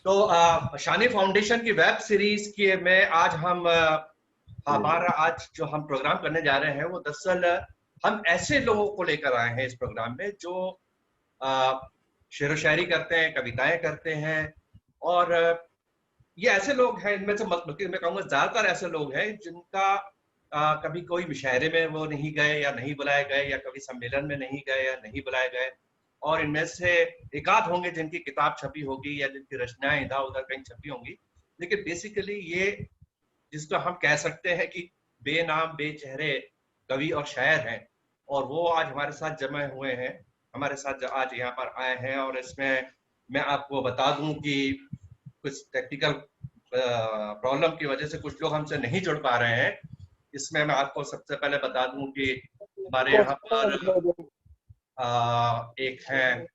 तो शानी फाउंडेशन की web series के में आज हम हमारा आज जो हम प्रोग्राम करने जा रहे हैं वो दरअसल हम ऐसे लोगों को लेकर आए हैं इस प्रोग्राम में जो शेर व शायरी करते हैं, कविताएं करते हैं। और ये ऐसे लोग हैं, इनमें से मैं कहूँगा ज्यादातर ऐसे लोग हैं जिनका कभी कोई मुशायरे में वो नहीं गए या नहीं बुलाए गए, या कभी सम्मेलन में नहीं गए या नहीं बुलाए गए। और इनमें से एकाध होंगे जिनकी किताब छपी होगी या जिनकी रचनाएं इधर उधर कहीं छपी होंगी। लेकिन बेसिकली ये जिसको हम कह सकते हैं कि बेनाम बेचेहरे कवि और शायर हैं, और वो आज हमारे साथ जमे हुए हैं, हमारे साथ आज यहाँ पर आए हैं। और इसमें मैं आपको बता दूं कि कुछ टेक्निकल प्रॉब्लम की वजह से कुछ लोग हमसे नहीं जुड़ पा रहे हैं। इसमें मैं आपको सबसे पहले बता दूं कि हमारे यहाँ पर एक है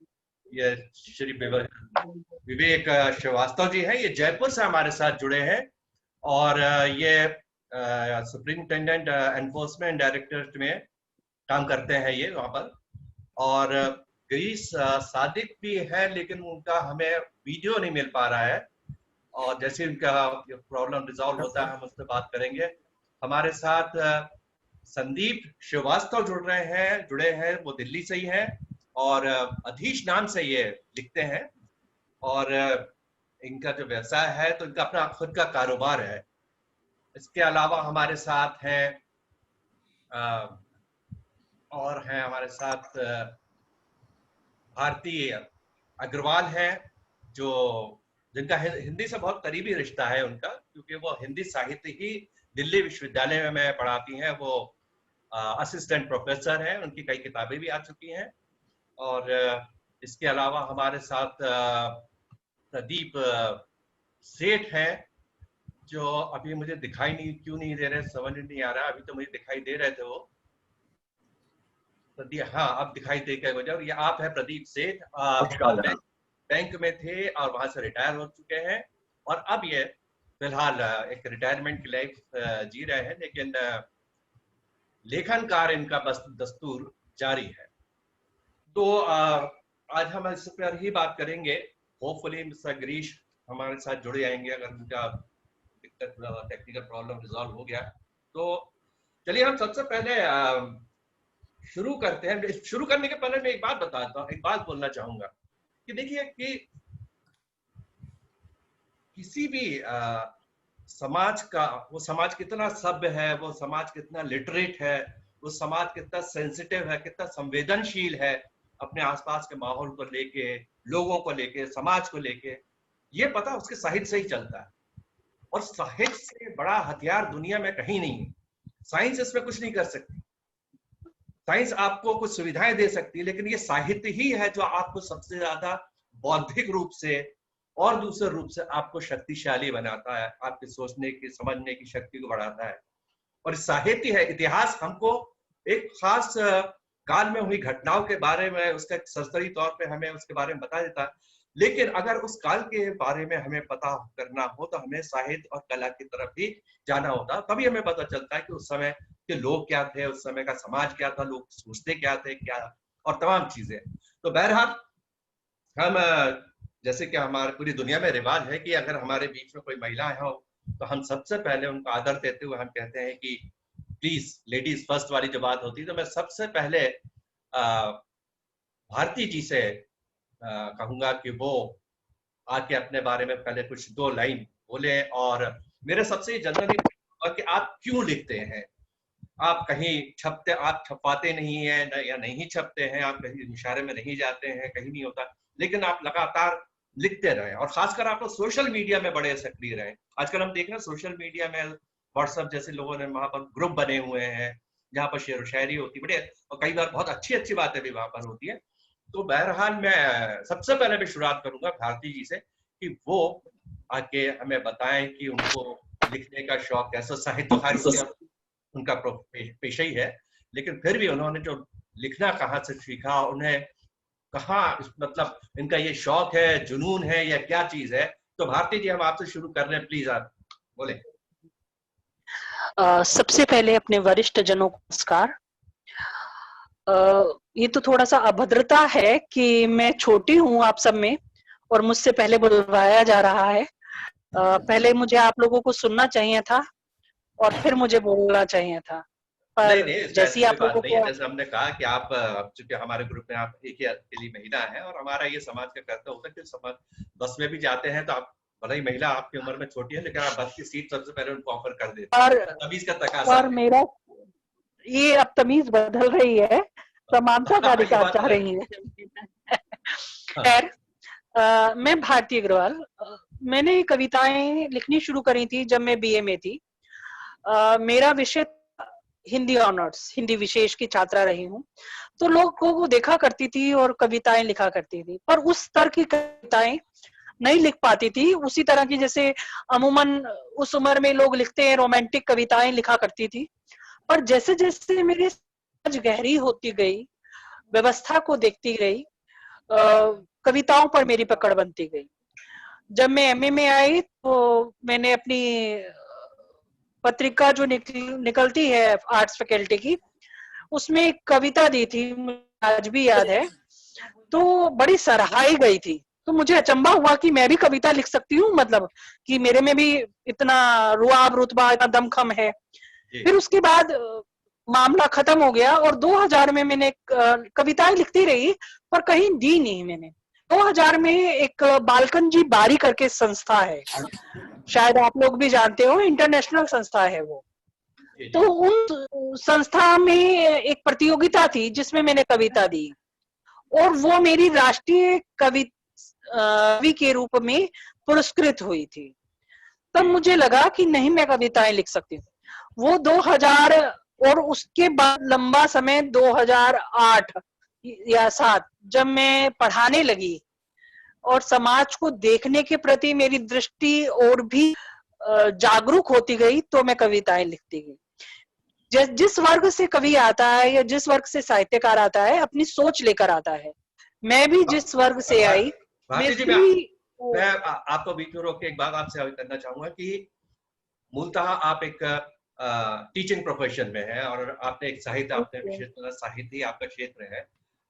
ये श्री विवेक श्रीवास्तव जी हैं। ये जयपुर से हमारे साथ जुड़े हैं और ये सुप्रिंटेंडेंट एनफोर्समेंट डायरेक्टरेट में काम करते हैं ये वहां पर। और गिरीश सादिक भी है, लेकिन उनका हमें वीडियो नहीं मिल पा रहा है, और जैसे उनका प्रॉब्लम रिजॉल्व होता है हम उससे बात करेंगे। हमारे साथ संदीप श्रीवास्तव जुड़े हैं, वो दिल्ली से ही हैं और अधीश नाम से ये लिखते हैं। और इनका जो व्यवसाय है तो इनका अपना खुद का कारोबार है। इसके अलावा हमारे साथ हैं और हैं हमारे साथ भारती अग्रवाल है, जो जिनका हिंदी से बहुत करीबी रिश्ता है उनका, क्योंकि वो हिंदी साहित्य ही दिल्ली विश्वविद्यालय में पढ़ाती हैं। वो असिस्टेंट प्रोफेसर हैं, उनकी कई किताबें भी आ चुकी हैं। और इसके अलावा हमारे साथ प्रदीप सेठ हैं, जो अभी मुझे दिखाई क्यों नहीं दे रहे, समझ नहीं आ रहा। अभी तो मुझे दिखाई दे रहे थे वो प्रदीप, हाँ अब दिखाई दे के वजह। और ये आप है प्रदीप सेठ, बैंक में थे और वहां से रिटायर हो चुके हैं, और अब ये फिलहाल एक रिटायरमेंट की लाइफ जी रहे हैं, लेकिन लेखन कार्य इनका बस दस्तूर जारी है। तो आज हम इस पर ही बात करेंगे। होपफुली मिस्टर गिरीश हमारे साथ जुड़ जाएंगे अगर उनका दिक्कत टेक्निकल प्रॉब्लम रिजॉल्व हो गया तो। चलिए हम सबसे पहले शुरू करते हैं। शुरू करने के पहले मैं एक बात बोलना चाहूंगा कि देखिए कि किसी भी समाज का, वो समाज कितना सभ्य है, वो समाज कितना लिटरेट है, वो समाज कितना सेंसिटिव है, कितना संवेदनशील है अपने आसपास के माहौल को लेके, लोगों को लेके, समाज को लेके, ये पता उसके साहित्य से ही चलता है। और साहित्य से बड़ा हथियार दुनिया में कहीं नहीं है। साइंस इसमें कुछ नहीं कर सकती। साइंस आपको कुछ सुविधाएं दे सकती है, लेकिन ये साहित्य ही है जो आपको सबसे ज्यादा बौद्धिक रूप से और दूसरे रूप से आपको शक्तिशाली बनाता है, आपके सोचने की, समझने की शक्ति को बढ़ाता है। और साहित्य है, इतिहास हमको एक खास काल में हुई घटनाओं के बारे में, उसका सरसरी तौर पे हमें उसके बारे में बता देता है। लेकिन अगर उस काल के बारे में हमें पता करना हो तो हमें साहित्य और कला की तरफ भी जाना होता, तभी हमें पता चलता है कि उस समय के लोग क्या थे, उस समय का समाज क्या था, लोग सोचते क्या थे, क्या और तमाम चीजें। तो बहरहाल हम जैसे कि हमारे पूरी दुनिया में रिवाज है कि अगर हमारे बीच में कोई महिला हो तो हम सबसे पहले उनको आदर देते हुए हम कहते हैं कि प्लीज लेडीज फर्स्ट वाली जो बात होती है। तो मैं सबसे पहले भारती जी से कहूंगा कि वो आके अपने बारे में पहले कुछ दो लाइन बोले। और मेरे सबसे जनरली कि आप क्यों लिखते हैं, आप कहीं आप छपवाते नहीं है या नहीं छपते हैं, आप कहीं इशारे में नहीं जाते हैं, कहीं नहीं होता, लेकिन आप लगातार लिखते रहे। और खासकर आप लोग सोशल मीडिया में बड़े सक्रिय रहे। आजकल हम देख रहे हैं सोशल मीडिया में व्हाट्सएप जैसे लोगों ने वहां पर ग्रुप बने हुए हैं जहाँ पर शेर व शायरी होती है, बड़े, और कई बार बहुत अच्छी अच्छी बातें भी वहां पर होती है। तो बहरहाल मैं सबसे पहले भी शुरुआत करूंगा भारती जी से कि वो आके हमें बताएं कि उनको लिखने का शौक कैसा, साहित्यकारी उनका पेशा ही है, लेकिन फिर भी उन्होंने जो लिखना कहाँ से सीखा, उन्हें कहाँ, मतलब इनका ये शौक है, जुनून है या क्या चीज है। तो भारती जी हम आपसे शुरू कर रहे हैं, प्लीज आप बोले। सबसे पहले अपने वरिष्ठ जनों को नमस्कार। ये तो थोड़ा सा अभद्रता है कि मैं छोटी हूँ आप सब में और मुझसे पहले बुलवाया जा रहा है। पहले मुझे आप लोगों को सुनना चाहिए था और फिर मुझे बोलना चाहिए था, नहीं पर नहीं, इसमें जैसी ऐसी कोई आप बात लोगों नहीं है। को जैसे हमने कहा कि आप चूंकि हमारे ग्रुप में आप एक ही अकेली महिला है, और हमारा ये समाज का कर्तव्य होता है कि समाज बस में भी जाते हैं तो आप, भले ही महिला आपकी उम्र में छोटी है, लेकिन आप बस की सीट सबसे पहले उनको ऑफर कर देते हैं। और तभी इसका तकाजा है। मेरा ये अब तमीज बदल रही है, समानता का ये अधिकार बात चाह अलग रही है। है। हाँ। खैर, मैं भारती अग्रवाल। मैंने कविताएं लिखनी शुरू करी थी जब मैं बीए में थी। मेरा विषय हिंदी ऑनर्स, हिंदी विशेष की छात्रा रही हूँ, तो लोगों को देखा करती थी और कविताएं लिखा करती थी, पर उस स्तर की कविताएं नहीं लिख पाती थी, उसी तरह की जैसे अमूमन उस उम्र में लोग लिखते हैं, रोमांटिक कविताएं लिखा करती थी। पर जैसे जैसे मेरी समझ गहरी होती गई, व्यवस्था को देखती गई, कविताओं पर मेरी पकड़ बनती गई। जब मैं एमए में आई तो मैंने अपनी पत्रिका जो निकलती है आर्ट्स फैकल्टी की, उसमें एक कविता दी थी, मुझे आज भी याद है, तो बड़ी सराहाई गई थी। तो मुझे अचंभा हुआ कि मैं भी कविता लिख सकती हूँ, मतलब कि मेरे में भी इतना रुआब, रुतबा, इतना दमखम है। फिर उसके बाद मामला खत्म हो गया और 2000 में मैंने कविताएं लिखती रही, पर कहीं दी नहीं मैंने। 2000 में एक बालकन जी बारी करके संस्था है, शायद आप लोग भी जानते हो, इंटरनेशनल संस्था है वो। तो उन संस्था में एक प्रतियोगिता थी जिसमें मैंने कविता दी, और वो मेरी राष्ट्रीय कवि के रूप में पुरस्कृत हुई थी। तब मुझे लगा कि नहीं, मैं कविताएं लिख सकती हूँ। वो 2000 और उसके बाद लंबा समय 2008 या 7 जब मैं पढ़ाने लगी और समाज को देखने के प्रति मेरी दृष्टि और भी जागरूक होती गई, तो मैं कविताएं लिखती गई। जिस वर्ग से कवि आता है या जिस वर्ग से साहित्यकार आता है, अपनी सोच लेकर आता है। मैं भी जिस वर्ग से आई, भारती जी, मैं आपको बीच में रोक के एक बात आपसे करना चाहूंगा कि मूलतः आप एक टीचिंग प्रोफेशन में है और आपने एक साहित्य, आपने विषय चुना, साहित्य आपका क्षेत्र है,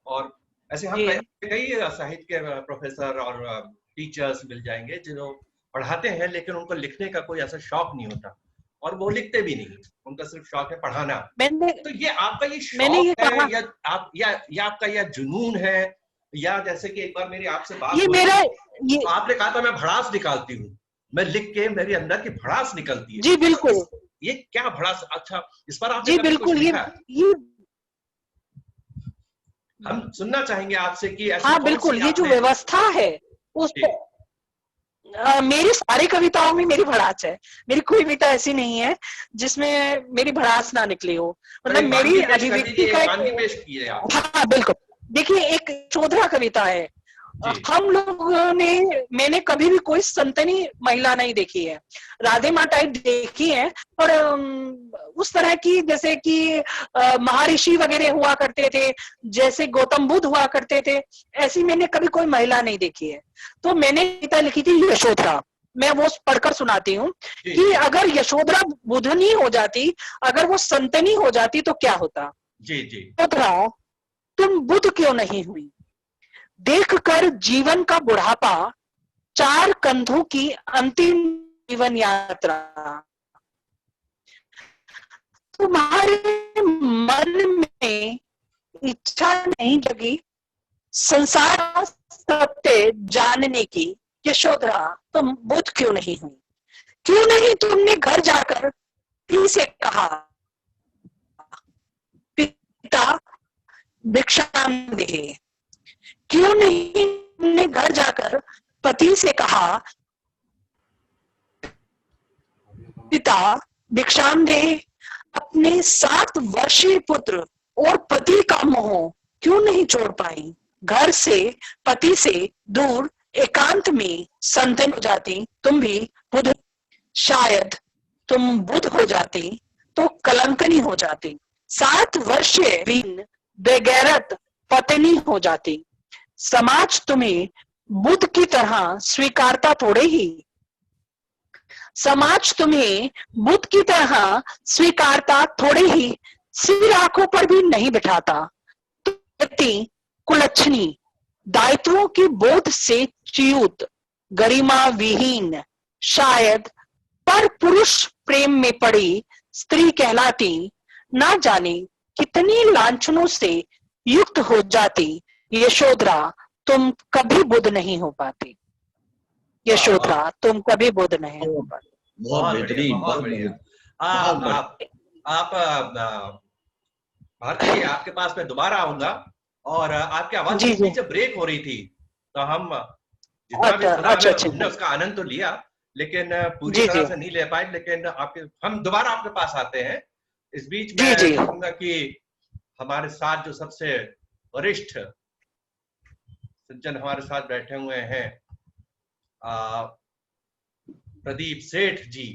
और ऐसे हम कई साहित्य के प्रोफेसर और टीचर्स मिल जाएंगे जो पढ़ाते हैं, लेकिन उनको लिखने का कोई ऐसा शौक नहीं होता और वो लिखते भी नहीं, उनका सिर्फ शौक है पढ़ाना। तो ये आपका ये शौक है या आप या आपका यह जुनून है, या जैसे कि एक बार मेरी आपसे बात ये मेरा तो आपने कहा था मैं भड़ास निकालती हूँ, मैं लिख के मेरे अंदर की भड़ास निकलती है। जी बिल्कुल। ये क्या भड़ास? अच्छा, इस पर आपने जी बिल्कुल, ये हम सुनना चाहेंगे आपसे कि ऐसी हाँ बिल्कुल, ये जो व्यवस्था है उस मेरी सारी कविताओं में मेरी भड़ास है। मेरी कोई कविता ऐसी नहीं है जिसमें मेरी भड़ास ना निकली हो, मतलब मेरी अभिव्यक्ति का। हाँ बिल्कुल, देखिए एक चौधरा कविता है। हम लोगों ने, मैंने कभी भी कोई संतनी महिला नहीं देखी है, राधे माँ टाइप देखी है, पर उस तरह की जैसे कि महर्षि वगैरह हुआ करते थे, जैसे गौतम बुद्ध हुआ करते थे, ऐसी मैंने कभी कोई महिला नहीं देखी है। तो मैंने कविता लिखी थी यशोधरा। मैं वो पढ़कर सुनाती हूँ कि अगर यशोधरा बुद्धनी हो जाती, अगर वो संतनी हो जाती तो क्या होता। जी जी। यशोधरा, तुम बुद्ध क्यों नहीं हुई, देखकर जीवन का बुढ़ापा, 4 कंधों की अंतिम जीवन यात्रा, तुम्हारे मन में इच्छा नहीं जगी संसार सत्य जानने की। यशोधरा, तुम बुद्ध क्यों नहीं हुई, क्यों नहीं तुमने घर जाकर पति से कहा, पिता भिक्षा दे, क्यों नहीं तुमने घर जाकर पति से कहा, पिता भिक्षाम दे। अपने 7 वर्षीय पुत्र और पति का मोह क्यों नहीं छोड़ पाई, घर से, पति से दूर एकांत में संतन हो जाती तुम भी बुद्ध। शायद तुम बुद्ध हो जाती तो कलंकनी हो जाती, 7 वर्षीय बेगैरत पत्नी हो जाती। समाज तुम्हें बुद्ध की तरह स्वीकारता थोड़े ही, समाज तुम्हें बुद्ध की तरह स्वीकारता थोड़े ही, सिर आंखों पर भी नहीं बिठाता। तुम कुलच्छनी, दायित्वों की बोध से च्युत, गरिमा विहीन, शायद पर पुरुष प्रेम में पड़ी स्त्री कहलाती, ना जाने कितनी लांछनों से युक्त हो जाती। यशोधरा तुम कभी बुद्ध नहीं हो पाती। वाह वाह, यशोधरा तुम कभी बुद्ध नहीं हो पाती। बहुत बहुत बढ़िया, बेहतरीन, बहुत बहुत बढ़िया। बहुत बढ़िया। आप भारती जी, आपके पास मैं दोबारा आऊंगा, और आपकी आवाज जी बीच जी, बीच से ब्रेक हो रही थी, तो हम जितना भी अच्छा सुना अच्छा हमें, अच्छा, हमने उसका आनंद तो लिया, लेकिन पूरी जी तरह जी से नहीं ले पाए। लेकिन आपके, हम दोबारा आपके पास आते हैं। इस बीच जी मैं जी चाहूंगा कि हमारे साथ जो सबसे वरिष्ठ सज्जन हमारे साथ बैठे हुए हैं, आ, प्रदीप सेठ जी,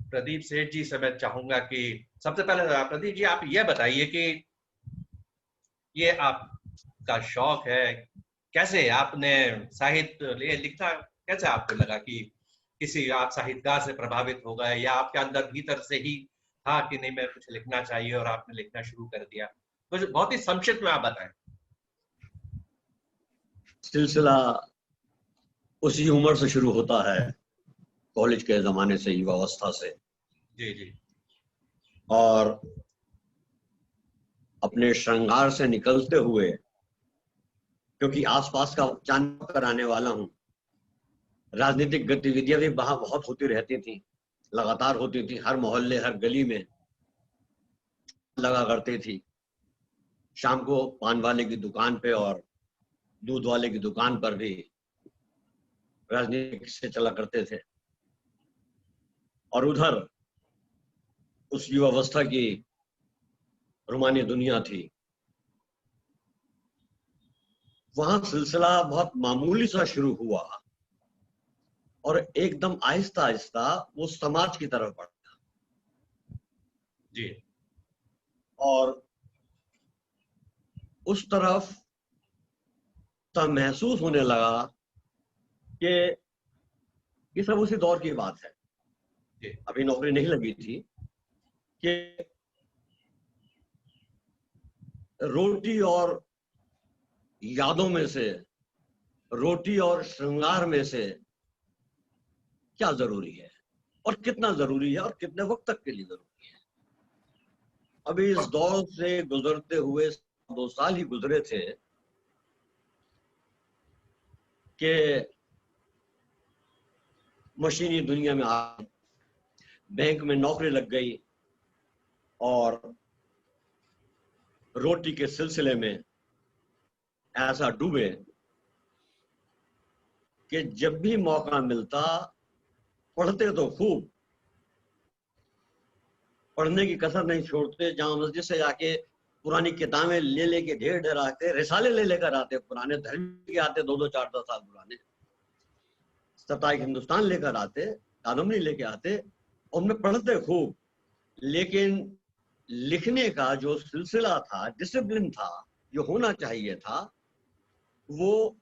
प्रदीप सेठ जी से मैं चाहूंगा कि सबसे पहले प्रदीप जी आप ये बताइए कि ये आपका शौक है, कैसे आपने साहित्य लिखना कैसे आपको लगा कि किसी आप साहित्यकार से प्रभावित हो गए, या आपके अंदर भीतर से ही था कि नहीं मैं कुछ लिखना चाहिए और आपने लिखना शुरू कर दिया? तो बहुत ही संक्षिप्त में आप बताएं। सिलसिला उसी उम्र से शुरू होता है, कॉलेज के जमाने से, युवावस्था से। जी जी। और अपने श्रृंगार से निकलते हुए, क्योंकि आसपास का जान कराने वाला हूं, राजनीतिक गतिविधियां भी वहां बहुत होती रहती थी, लगातार होती थी, हर मोहल्ले हर गली में लगा करती थी। शाम को पान वाले की दुकान पे और दूध वाले की दुकान पर भी राजनीतिक से चला करते थे। और उधर उस युवावस्था की रोमानी दुनिया थी, वहां सिलसिला बहुत मामूली सा शुरू हुआ और एकदम आहिस्ता आहिस्ता वो समाज की तरफ बढ़ा। जी। और उस तरफ तब महसूस होने लगा कि ये सब उसी दौर की बात है। जी। अभी नौकरी नहीं लगी थी कि रोटी और यादों में से, रोटी और श्रृंगार में से क्या जरूरी है और कितना जरूरी है और कितने वक्त तक के लिए जरूरी है। अभी इस दौर से गुजरते हुए 2 साल ही गुजरे थे कि मशीनी दुनिया में आ, बैंक में नौकरी लग गई और रोटी के सिलसिले में ऐसा डूबे कि जब भी मौका मिलता पढ़ते तो खूब, पढ़ने की कसर नहीं छोड़ते। जहां मस्जिद से जाके पुरानी किताबें ले लेके ढेर ढेर आते, रिसाले ले लेकर आते, पुराने धर्म के आते, 2-2 4-4 साल पुराने, सताइक हिंदुस्तान लेकर आते, कादम्बरी लेके आते, उनमें पढ़ते खूब। लेकिन लिखने का जो सिलसिला था, डिसिप्लिन था, जो होना चाहिए था, वो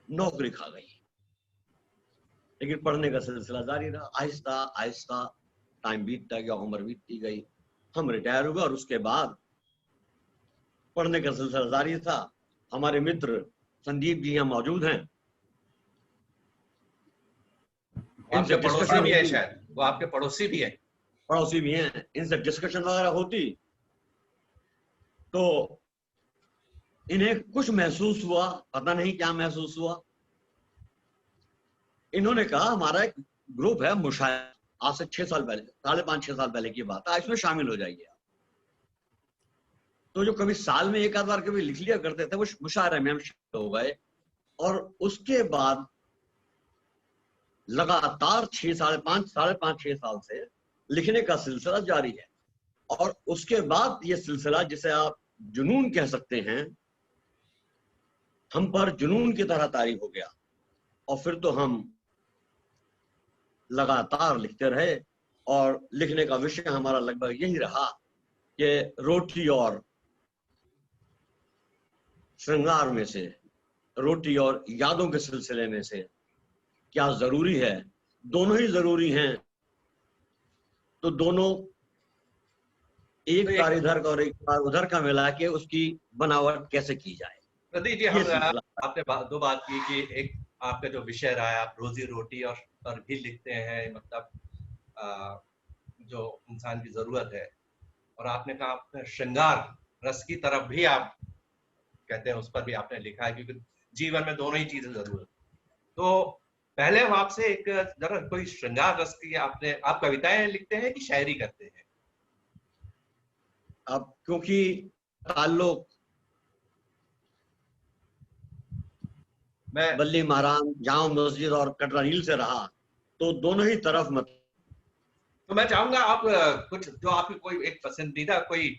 नौकरी खा गई। लेकिन पढ़ने का सिलसिला जारी रहा। आहिस्ता आहिस्ता टाइम बीतता गया, उम्र बीतती गई, हम रिटायर हुए और उसके बाद पढ़ने का सिलसिला जारी था। हमारे मित्र संदीप जी यहाँ मौजूद हैं, आपके इनसे पड़ोसी डिस्कशन भी है, होती, शायद वो आपके पड़ोसी भी है। पड़ोसी भी हैं, इनसे डिस्कशन वगैरह होती तो इन्हें कुछ महसूस हुआ, पता नहीं क्या महसूस हुआ। इन्होंने कहा हमारा एक ग्रुप है मुशायरा, आज से 6 साल पहले, 5.5-6 साल पहले की बात है, इसमें शामिल हो जाइए। तो जो कभी साल में एक आध बार कभी लिख लिया करते थे, वो मुशायरे में हम शामिल हो गए। और उसके बाद लगातार 5.5-6 साल से लिखने का सिलसिला जारी है। और उसके बाद ये सिलसिला, जिसे आप जुनून कह सकते हैं, हम पर जुनून की तरह तारी हो गया। और फिर तो हम लगातार लिखते रहे और लिखने का विषय हमारा लगभग यही रहा कि रोटी और श्रृंगार में से, रोटी और यादों के सिलसिले में से क्या जरूरी है। दोनों ही जरूरी हैं, तो दोनों एक तार इधर का और एक तार उधर का मिला के उसकी बनावट कैसे की जाए। प्रदीप जी, ये हम सिलसिला। आपने दो बात की कि एक आपका जो विषय रहा है, आप रोजी रोटी और पर भी लिखते हैं, मतलब जो इंसान की जरूरत है, और आपने कहा आपने श्रृंगार रस की तरफ भी आप कहते हैं, उस पर भी आपने लिखा है, क्योंकि जीवन में दोनों ही चीजें जरूरत है। तो पहले हम आपसे एक जरा कोई श्रृंगार रस की आप कविताएं लिखते हैं कि शायरी करते हैं? अब क्योंकि ताल्लुक मैं बल्ली महाराज, जामा मस्जिद और कटरा रील से रहा, तो दोनों ही तरफ तो मैं चाहूंगा आप कुछ जो आपकी कोई एक पसंदीदा कोई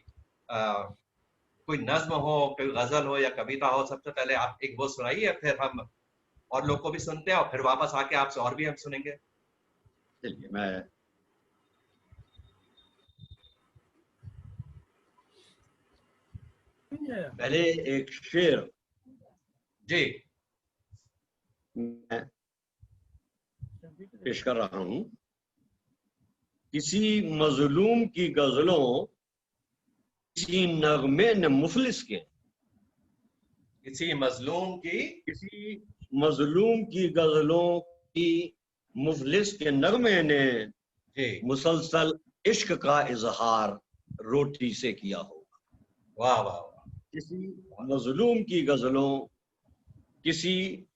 कोई नज्म हो, कोई गजल हो या कविता हो, सबसे पहले आप एक वो सुनाइए, फिर हम और लोग को भी सुनते हैं, और फिर वापस आके आपसे और भी हम सुनेंगे। चलिए मैं पहले एक शेर जी मैं पेश कर रहा हूं। किसी मजलूम की गजलों, किसी नगमे ने मुफलिस के, किसी मजलूम की किसी मजलूम की गजलों की मुफलिस के नगमे ने जी मुसलसल इश्क का इजहार रोटी से किया होगा। वाह वाह वाह, किसी मजलूम की गजलों, किसी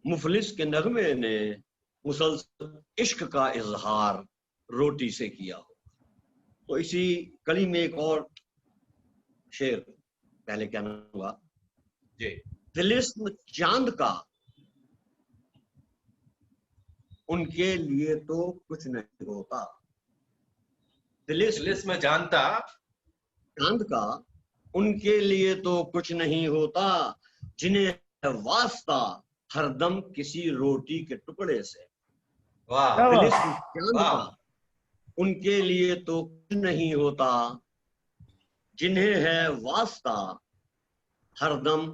मुफलिस के नगमे ने मुसलसल इश्क का इजहार रोटी से किया हो। तो इसी कली में एक और शेर पहले क्या नाम हुआ। जी तिलिस्म चांद का उनके लिए तो कुछ नहीं होता। तिलिस्म पुलिस में जानता चांद का उनके लिए तो कुछ नहीं होता, जिन्हें वास्ता हरदम किसी रोटी के टुकड़े से। वाह तिलिस्म चांद वाह, का उनके लिए तो कुछ नहीं होता, जिन्हें है वास्ता हरदम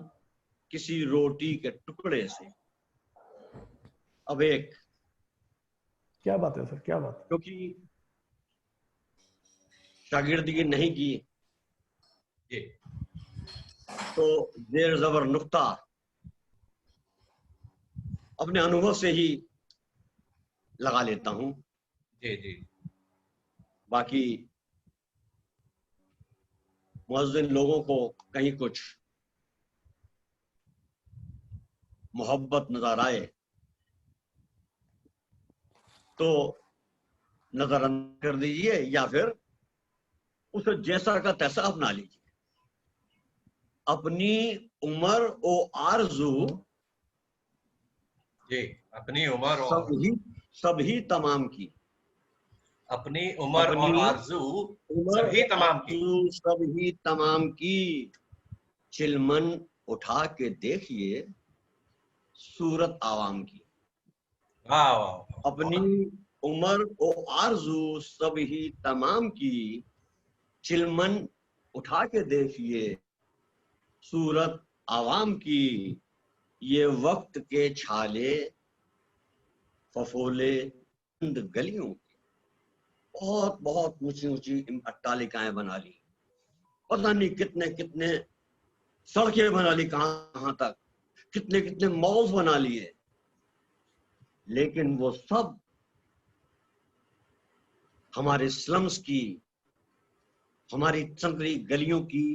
किसी रोटी के टुकड़े से। अब एक, क्या बात है सर, क्या बात है। क्योंकि शागिर्दगी नहीं की जी तो देर जबर नुक्ता अपने अनुभव से ही लगा लेता हूं। जी जी बाकी मुअज्जिन लोगों को कहीं कुछ मोहब्बत नजर आए तो नजरअंदाज कर दीजिए, या फिर उसे जैसा का तैसा अपना लीजिए। अपनी उम्र ओ आरजू जी, अपनी उम्र और सभी तमाम की, अपनी उम्र और अपनी आरजू उम्र सभी ओ तमाम की। आरजू सभी तमाम की, चिलमन उठा के देखिए सूरत आवाम की। वाह वाह, अपनी उम्र ओ आरजू सभी तमाम की, चिलमन उठा के देखिए सूरत आवाम की। ये वक्त के छाले फफोले गलियों की, बहुत बहुत ऊंची ऊंची अट्टालिकाएं बना ली, पता नहीं कितने कितने सड़कें बना ली, कहां तक, कितने कितने मॉल्स बना लिए, लेकिन वो सब हमारे स्लम्स की, हमारी संकरी गलियों की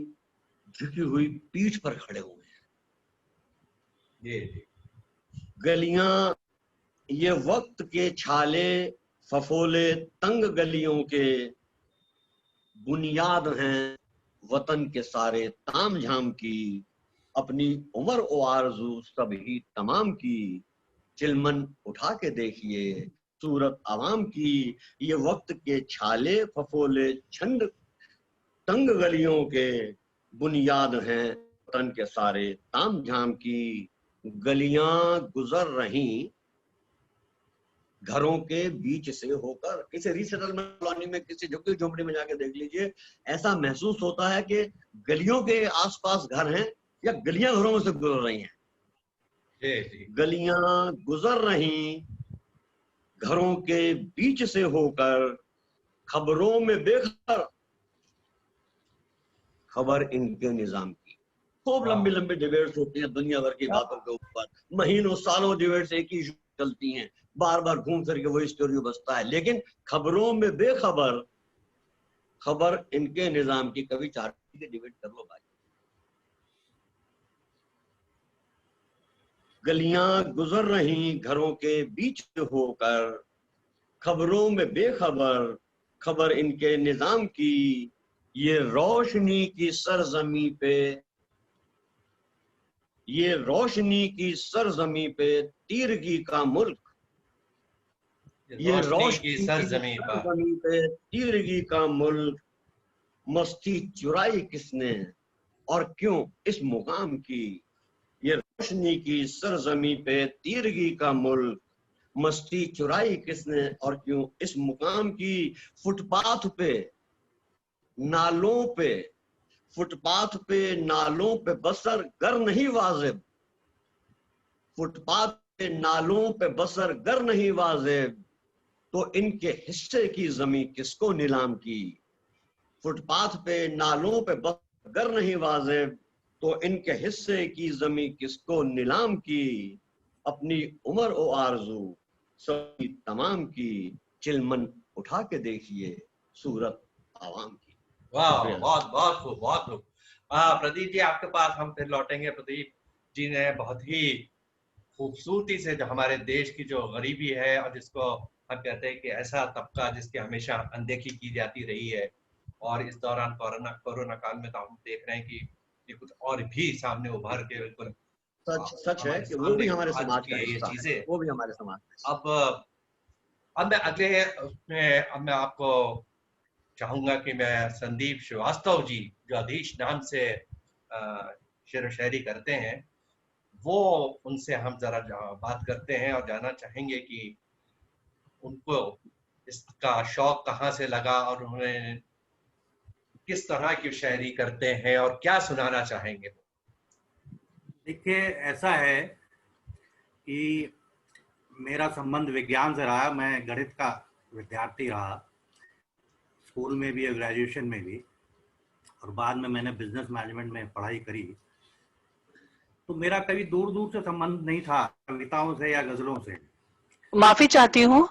झुकी हुई पीठ पर खड़े हुए हैं। जी जी गलियां ये वक्त के छाले फफोले तंग गलियों के, बुनियाद हैं वतन के सारे ताम झाम की। अपनी उम्र ओ आरजू सभी तमाम की, चिलमन उठा के देखिए सूरत आवाम की। ये वक्त के छाले फफोले छंद तंग गलियों के, बुनियाद हैं वतन के सारे ताम झाम की। गलियां गुजर रही घरों के बीच से होकर, किसी रीसेटलमेंट कॉलोनी में, किसी झुग्गी झोंपड़ी में जाके देख लीजिए, ऐसा महसूस होता है कि गलियों के आसपास घर हैं या गलियां घरों में से गुजर रही हैं। जी जी गलियां गुजर रही घरों के बीच से होकर, खबरों में बेखबर खबर इनके निजाम की। खूब लंबी लंबी डिबेट्स होती हैं दुनिया भर की बातों के ऊपर, महीनों सालों डिबेट्स एक ही चलती हैं, बार बार घूम फिर के वही स्टोरी बसता है। लेकिन खबरों में बेखबर खबर इनके निजाम की, कभी चाहती के डिबेट कर लो भाई। गलियां गुजर रही घरों के बीच होकर, खबरों में बेखबर खबर इनके निजाम की, ये रोशनी की सरजमी पे, ये रोशनी की सरजमी पे तीरगी का मुल्क, ये रोशनी की सरजमी पे तीरगी का मुल्क, मस्ती चुराई किसने और क्यों इस मुकाम की, ये रोशनी की सरजमी पे तीरगी का मुल्क, मस्ती चुराई किसने और क्यों इस मुकाम की। फुटपाथ पे नालों पे, फुटपाथ पे नालों पे बसर गर नहीं वाजिब, फुटपाथ पे नालों पे बसर गर नहीं वाजिब, तो इनके हिस्से की जमी किसको नीलाम की। फुटपाथ पे नालों पे बसर गर नहीं वाजिब, तो इनके हिस्से की जमी किसको नीलाम की। अपनी उम्र ओ आरजू सभी तमाम की, चिलमन उठा के देखिए सूरत आवाम की। वाह, बहुत बहुत खूब, बहुत खूब। प्रदीप जी आपके पास हम फिर लौटेंगे। प्रदीप जी ने बहुत ही खूबसूरती से जो हमारे देश की जो गरीबी है और जिसको हम कहते हैं कि ऐसा तबका जिसकी हमेशा अनदेखी की जाती रही है, और इस दौरान कोरोना काल में तो हम देख रहे हैं कि ये कुछ और भी सामने उभर के बिल्कुल सच है कि वो भी हमारे समाज का हिस्सा है, वो भी हमारे समाज का। अब मैं अगले उसमें अब मैं आपको चाहूंगा कि मैं संदीप श्रीवास्तव जी जो अधीश नाम से शेर व शायरी करते हैं, वो उनसे हम जरा बात करते हैं और जानना चाहेंगे कि उनको इसका शौक कहाँ से लगा और उन्होंने किस तरह की शायरी करते हैं और क्या सुनाना चाहेंगे। देखिए, ऐसा है कि मेरा संबंध विज्ञान से रहा। मैं गणित का विद्यार्थी रहा, स्कूल में भी और ग्रेजुएशन में भी, और बाद में मैंने बिजनेस मैनेजमेंट में पढ़ाई करी। तो मेरा कभी दूर दूर से संबंध नहीं था कविताओं से या गजलों से। माफी चाहती हूँ,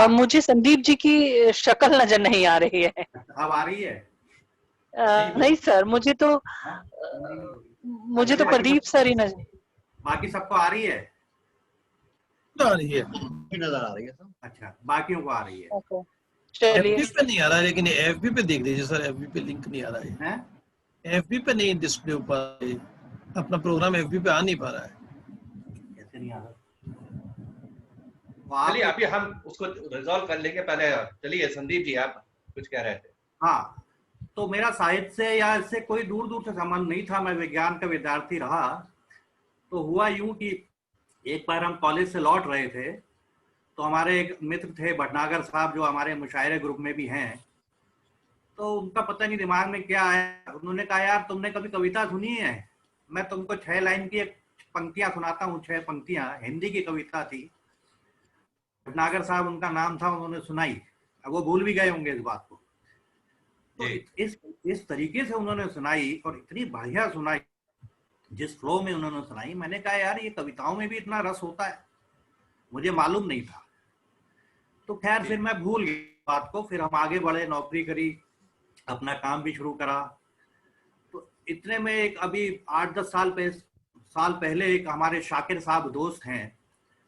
मुझे संदीप जी की शक्ल नजर नहीं आ रही है। अब आ रही है? नहीं सर, मुझे तो प्रदीप सर ही नजर। बाकी सबको आ रही है? आ रही है, नजर आ रही है सब। अच्छा, बाकियों को आ रही है। चलिए, एफबी पे नहीं आ रहा है, लेकिन एफबी पे देख लीजिए सर, एफबी पे लिंक नहीं आ रहा है। एफबी पे नहीं, डिस्प्ले ऊपर अपना प्रोग्राम एफबी पे आ नहीं पा रहा है। कैसे नहीं आ रहा? चलिए अभी हम उसको रिजॉल्व कर लेंगे। पहले चलिए संदीप जी आप कुछ कह रहे थे। हाँ, तो मेरा साहित्य से या इससे कोई दूर दूर से संबंध नहीं था। मैं विज्ञान का विद्यार्थी रहा। तो हुआ यूं कि एक बार हम कॉलेज से लौट रहे थे, तो हमारे एक मित्र थे भटनागर साहब, जो हमारे मुशायरे ग्रुप में भी हैं। तो उनका पता नहीं दिमाग में क्या आया, उन्होंने कहा यार तुमने कभी कविता सुनी है? मैं तुमको 6 लाइन की एक पंक्तियां सुनाता हूँ। 6 पंक्तियां, हिंदी की कविता थी। भटनागर साहब उनका नाम था, उन्होंने सुनाई। अब वो भूल भी गए होंगे इस बात को। तो इस तरीके से उन्होंने सुनाई और इतनी बढ़िया सुनाई, जिस फ्लो में उन्होंने सुनाई, मैंने कहा यार ये कविताओं में भी इतना रस होता है, मुझे मालूम नहीं था। तो खैर फिर मैं भूल गया बात को। फिर हम आगे बढ़े, नौकरी करी, अपना काम भी शुरू करा। तो इतने में एक अभी 8-10 साल पहले एक हमारे शाकिर साहब दोस्त हैं,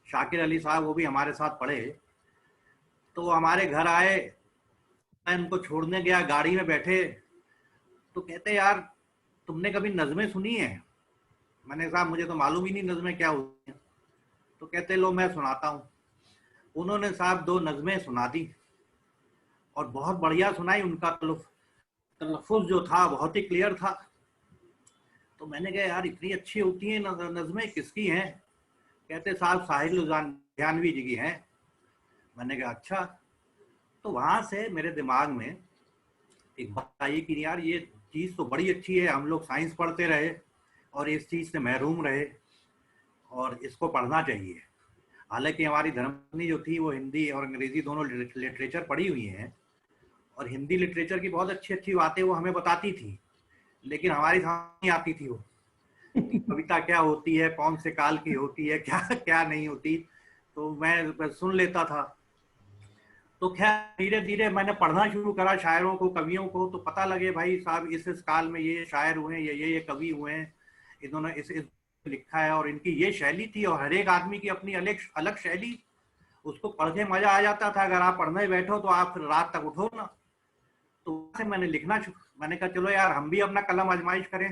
शाकिर अली साहब, वो भी हमारे साथ पढ़े। तो हमारे घर आए, मैं उनको छोड़ने गया, गाड़ी में बैठे, तो कहते यार तुमने कभी नज़में सुनी है? मैंने कहा मुझे तो मालूम ही नहीं नज़में क्या होती हैं। तो कहते लो मैं सुनाता हूँ। उन्होंने साहब 2 नज़में सुना दी और बहुत बढ़िया सुनाई। उनका तलफ़ुज़ जो था बहुत ही क्लियर था। तो मैंने कहा यार इतनी अच्छी होती हैं नज़में, किसकी हैं? कहते साहब साहिल लुधियानवी जी की हैं। मैंने कहा अच्छा। तो वहाँ से मेरे दिमाग में एक बात आई कि यार ये चीज़ तो बड़ी अच्छी है, हम लोग साइंस पढ़ते रहे और इस चीज़ से महरूम रहे और इसको पढ़ना चाहिए। हालांकि हमारी धर्मपत्नी जो थी वो हिंदी और अंग्रेजी दोनों लिटरेचर पढ़ी हुई हैं और हिंदी लिटरेचर की बहुत अच्छी अच्छी बातें वो हमें बताती थी, लेकिन हमारी समझ नहीं आती थी वो। कविता क्या होती है, कौन से काल की होती है, क्या क्या नहीं होती, तो मैं सुन लेता था। तो खैर धीरे धीरे मैंने पढ़ना शुरू करा शायरों को, कवियों को, तो पता लगे भाई साहब इस काल में ये शायर हुए हैं, ये कवि हुए हैं, इन्होंने इस लिखा है, और इनकी ये शैली थी, और हर एक आदमी की अपनी अलग अलग शैली, उसको पढ़ के मजा आ जाता था। अगर आप पढ़ने बैठो तो आप फिर रात तक उठो ना। तो से मैंने लिखना मैंने कहा चलो यार हम भी अपना कलम आजमाइश करें,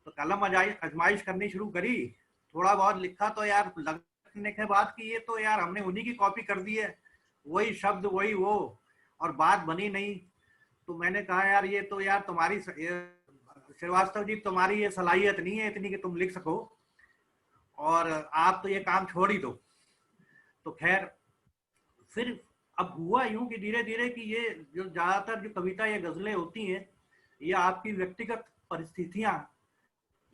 तो कलम आजमाइश करनी शुरू करी। थोड़ा बहुत लिखा तो यार लगने के बाद कि ये तो यार हमने उन्हीं की कॉपी कर दी है, वही शब्द वही वो, और बात बनी नहीं। तो मैंने कहा यार ये तो यार तुम्हारी श्रीवास्तव जी तुम्हारी ये सलाहियत नहीं है इतनी कि तुम लिख सको, और आप तो ये काम छोड़ ही दो। तो खैर फिर अब हुआ यूं कि धीरे धीरे कि ये जो ज्यादातर जो कविता या गजलें होती हैं, ये आपकी व्यक्तिगत परिस्थितियां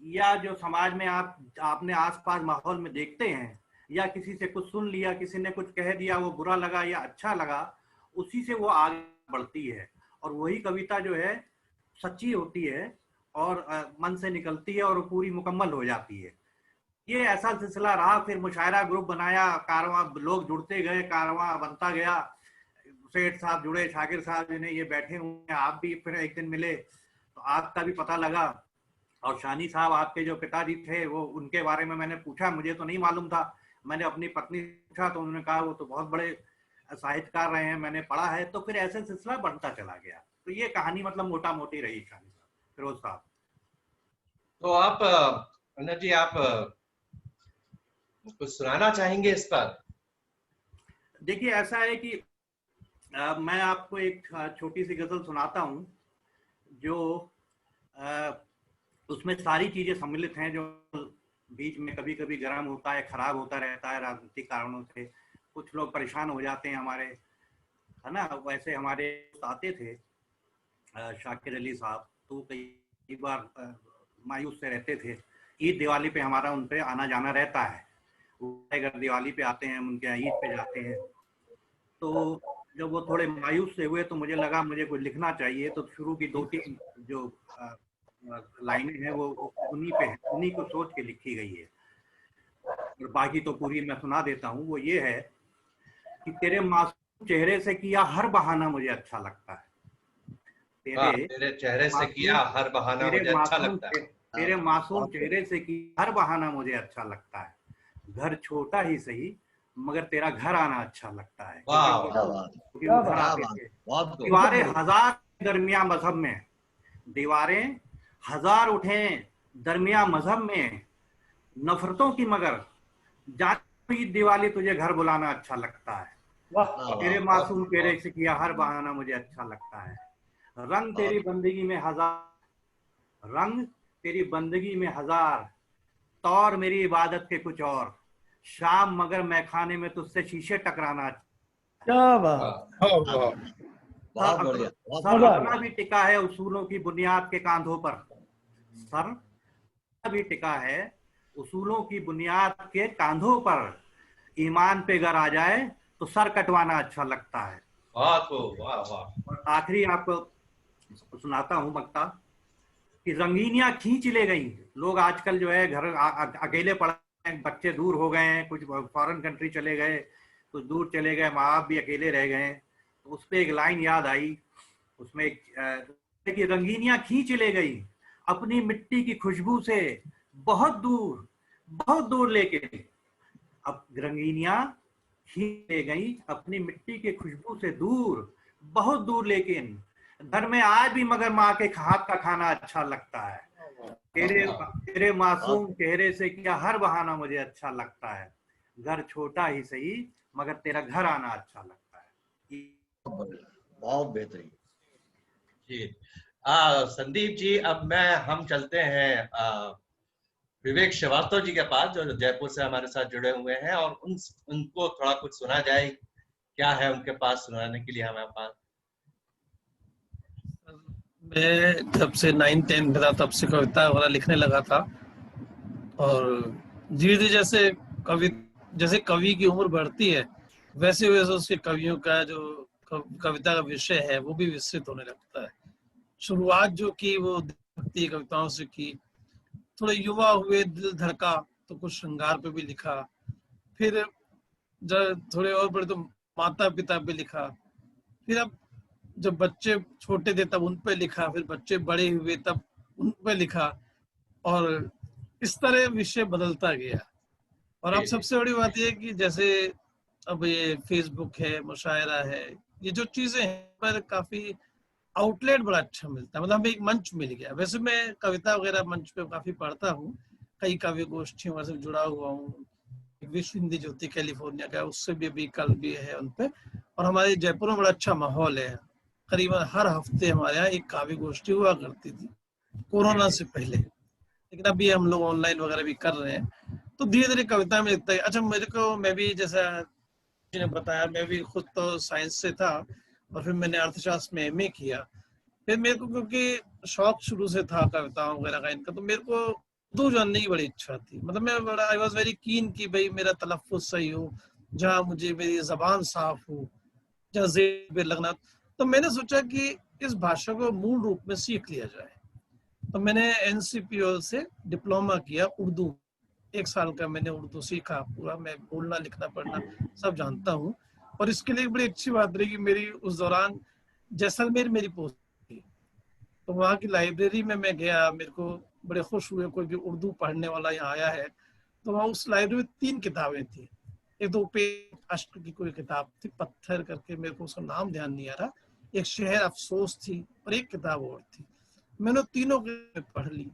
या जो समाज में आपने आसपास माहौल में देखते हैं, या किसी से कुछ सुन लिया, किसी ने कुछ कह दिया, वो बुरा लगा या अच्छा लगा, उसी से वो आगे बढ़ती है। और वही कविता जो है सच्ची होती है और मन से निकलती है और पूरी मुकम्मल हो जाती है। ये ऐसा सिलसिला रहा। फिर मुशायरा ग्रुप बनाया, कारवां, लोग जुड़ते गए, कारवां बनता गया। सेठ साहब जुड़े, शाकिर साहब जिन्हें ये बैठे हुए हैं, आप भी फिर एक दिन मिले तो आपका भी पता लगा। और शानी साहब आपके जो पिताजी थे, वो उनके बारे में मैंने पूछा, मुझे तो नहीं मालूम था, मैंने अपनी पत्नी से पूछा तो उन्होंने कहा वो तो बहुत बड़े साहित्यकार रहे हैं, मैंने पढ़ा है। तो फिर ऐसे सिलसिला बढ़ता चला गया। तो ये कहानी मतलब मोटा मोटी रही शानी साहब, फिरोज साहब। तो आप अनंत जी आप कुछ सुनाना चाहेंगे इस पर? देखिए ऐसा है कि मैं आपको एक छोटी सी गजल सुनाता हूँ जो उसमें सारी चीजें सम्मिलित हैं, जो बीच में कभी कभी गर्म होता है, खराब होता रहता है राजनीतिक कारणों से, कुछ लोग परेशान हो जाते हैं हमारे, है ना। वैसे हमारे आते थे शाकिर अली साहब, तो कई बार मायूस से रहते थे। ईद दिवाली पे हमारा उन पे आना जाना रहता है, अगर दिवाली पे आते हैं हम उनके यहाँ, ईद पे जाते हैं। तो जब वो थोड़े मायूस से हुए तो मुझे लगा मुझे कुछ लिखना चाहिए। तो शुरू की 2-3 जो लाइनें हैं वो उन्हीं पे है, उन्हीं को सोच के लिखी गई है, और बाकी तो पूरी मैं सुना देता हूँ। वो ये है कि तेरे मासूम चेहरे से किया हर बहाना मुझे अच्छा लगता है। तेरे चेहरे से किया हर बहाना मुझे अच्छा लगता है। तेरे मासूम चेहरे से किया हर बहाना मुझे अच्छा लगता है। घर छोटा ही सही मगर तेरा घर आना अच्छा लगता है। दीवारें हजार दरमिया मजहब में, दीवारें हजार उठे दरमिया मजहब में, नफरतों की मगर जाती दिवाली तुझे घर बुलाना अच्छा लगता है। तेरे मासूम चेहरे से किया हर बहाना मुझे अच्छा लगता है। रंग तेरी बंदगी में हजार, रंग तेरी बंदगी में हजार, तौर मेरी इबादत के कुछ और, शाम मगर मैं खाने में तुझसे शीशे टकराना। क्या बात, सर अपना भी टिका है उसूलों की बुनियाद के कांधों पर, सर भी टिका है उसूलों की बुनियाद के कांधों पर, ईमान पे अगर आ जाए तो सर कटवाना अच्छा लगता है। वाह वाह। और आखिरी आपको सुनाता हूँ मक्ता कि रंगीनियां खींच ले गई। लोग आजकल जो है घर अकेले पड़े हैं, बच्चे दूर हो गए हैं, कुछ फॉरेन कंट्री चले गए, कुछ दूर चले गए, माँ बाप भी अकेले रह गए। तो उस पर एक लाइन याद आई, उसमें कि रंगीनियां खींच ले गई अपनी मिट्टी की खुशबू से बहुत दूर लेके। अब रंगीनियां खींच ले गई अपनी मिट्टी की खुशबू से बहुत दूर, लेकिन घर में आज भी मगर माँ के हाथ का खाना अच्छा लगता है। तेरे मासूम चेहरे से किया हर बहाना मुझे अच्छा लगता है। घर छोटा ही सही मगर तेरा घर आना अच्छा लगता है। बहुत बेहतरीन जी। संदीप जी, अब हम चलते हैं विवेक श्रीवास्तव जी के पास, जो जयपुर से हमारे साथ जुड़े हुए हैं, और उनको थोड़ा कुछ सुना जाए। क्या है उनके पास सुनाने के लिए हमारे पास? मैं जब से 9-10 में था तब से कविता वाला लिखने लगा था, और धीरे धीरे जैसे कवि की उम्र बढ़ती है वैसे वैसे उसके कवियों का जो कविता का विषय है वो भी विस्तृत होने लगता है। शुरुआत जो की वो देशभक्ति कविताओं से की, थोड़े युवा हुए, दिल धड़का तो कुछ श्रृंगार पे भी लिखा। फिर जब थोड़े और बड़े तो माता पिता पे लिखा। फिर अब जब बच्चे छोटे थे तब उन पे लिखा। फिर बच्चे बड़े हुए तब उन पे लिखा। और इस तरह विषय बदलता गया। और अब जी, जी। सबसे बड़ी बात यह है कि जैसे अब ये फेसबुक है, मुशायरा है, ये जो चीजें हैं पर काफी आउटलेट बड़ा अच्छा मिलता है। मतलब हमें एक मंच मिल गया। वैसे मैं कविता वगैरह मंच पे काफी पढ़ता हूँ, कई काव्य गोष्ठियों से जुड़ा हुआ हूँ। विश्व हिंदी ज्योति कैलिफोर्निया का, उससे भी अभी कल भी है उन पे। और हमारे जयपुर में बड़ा अच्छा माहौल है। करीबन हर हफ्ते हमारे यहाँ एक काव्य गोष्ठी हुआ करती थी कोरोना से पहले, लेकिन अभी हम लोग ऑनलाइन वगैरह भी कर रहे हैं। तो धीरे धीरे कविता में लिखता है। अच्छा, मेरे को, मैं भी जैसा ने बताया, मैं भी खुद तो साइंस से था और फिर मैंने अर्थशास्त्र में एमए किया। फिर मेरे को क्योंकि शौक शुरू से था कविताओं वगैरह का इनका, तो मेरे को उर्दू जानने की बड़ी इच्छा थी। मतलब मैं बड़ा आई वॉज वेरी कीन कि भाई मेरा तलफ़्फ़ुज़ सही हो, जहाँ मुझे मेरी जबान साफ हो, जहाँ ज़ेर पे लगना। तो मैंने सोचा कि इस भाषा को मूल रूप में सीख लिया जाए। तो मैंने एनसीपीओ से डिप्लोमा किया उर्दू। 1 साल का मैंने उर्दू सीखा पूरा। मैं बोलना लिखना पढ़ना सब जानता हूँ। और इसके लिए बड़ी अच्छी बात रही कि मेरी उस दौरान जैसलमेर मेरी पोस्ट थी, तो वहाँ की लाइब्रेरी में मैं गया। मेरे को बड़े खुश हुए कोई भी उर्दू पढ़ने वाला यहाँ आया है। तो वहाँ उस लाइब्रेरी में 3 किताबें थी। एक तो अष्ट की कोई किताब थी, पत्थर करके, मेरे को उसका नाम ध्यान नहीं आ रहा। एक शहर अफसोस थी और एक किताब और थी। मैंने तीनों की पढ़ ली।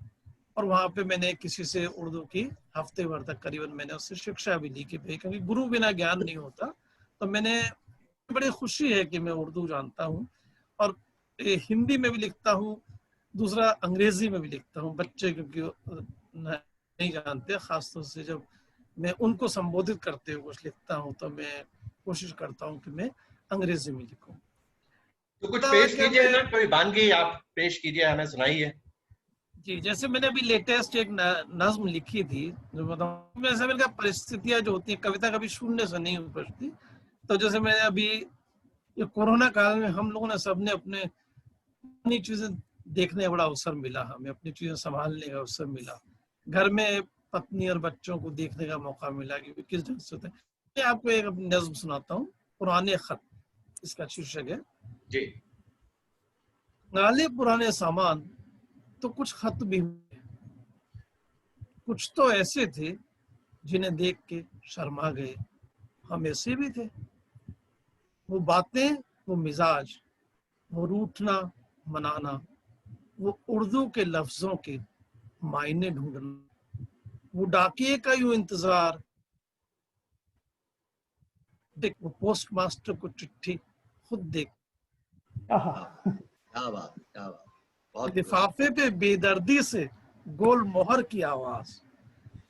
और वहाँ पे मैंने किसी से उर्दू की हफ्ते भर तक करीबन मैंने उससे शिक्षा भी ली कि भाई, क्योंकि गुरु बिना ज्ञान नहीं होता। तो मैंने, बड़ी खुशी है कि मैं उर्दू जानता हूँ। और हिंदी में भी लिखता हूँ, दूसरा अंग्रेजी में भी लिखता हूँ। बच्चे क्योंकि नहीं जानते, खासतौर से जब मैं उनको संबोधित करते हुए कुछ लिखता हूँ तो मैं कोशिश करता हूँ कि मैं अंग्रेजी में लिखूं। तो कुछ पेश क्या कीजिए मैं, ना, कोई वानगी आप पेश कीजिए, हमें सुनाइए। जी, जैसे मैंने अभी लेटेस्ट एक नज्म लिखी थी, जो बताऊं, वैसे मैंने कहा परिस्थितियां जो होती है, कविता कभी शून्य से नहीं उपजती। तो जैसे मैंने अभी ये कोरोना काल में हम लोगों ने सबने अपने अपनी चीजें देखने का बड़ा अवसर मिला, हमें अपनी चीजें संभालने का अवसर मिला, घर में पत्नी और बच्चों को देखने का मौका मिला कि किस ढंग से होता है। मैं आपको एक नज्म सुनाता हूँ, पुराने खत, इसका शीर्षक है। जी। नाले पुराने सामान तो कुछ खत भी हुए, कुछ तो ऐसे थे जिन्हें देख के शर्मा गए, हम ऐसे भी थे। वो बातें, वो मिजाज, वो रूठना मनाना, वो उर्दू के लफ्जों के मायने ढूंढना, वो डाकिए का यूं इंतजार, देख वो पोस्ट मास्टर को चिट्ठी खुद देख, आहा, क्या बात, क्या बात, बहुत लिफाफे पे बेदर्दी से गोल मोहर की आवाज,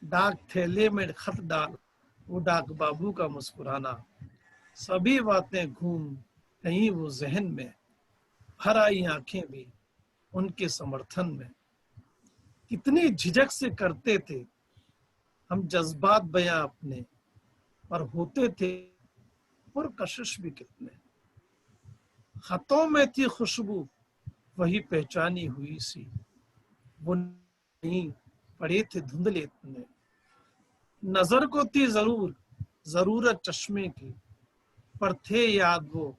डाक थैले में खत डाल, वो डाक बाबू का मुस्कुराना, सभी बातें घूम कहीं वो जहन में, भर आई आंखें भी उनके समर्थन में। कितनी झिझक से करते थे हम जज्बात बयां अपने, पर होते थे और कशिश भी कितने। खतों में थी खुशबू वही पहचानी हुई सी, वो नहीं पड़े थे धुंधले इतने। नजर को थी जरूर जरूरत चश्मे की, पर थे याद वो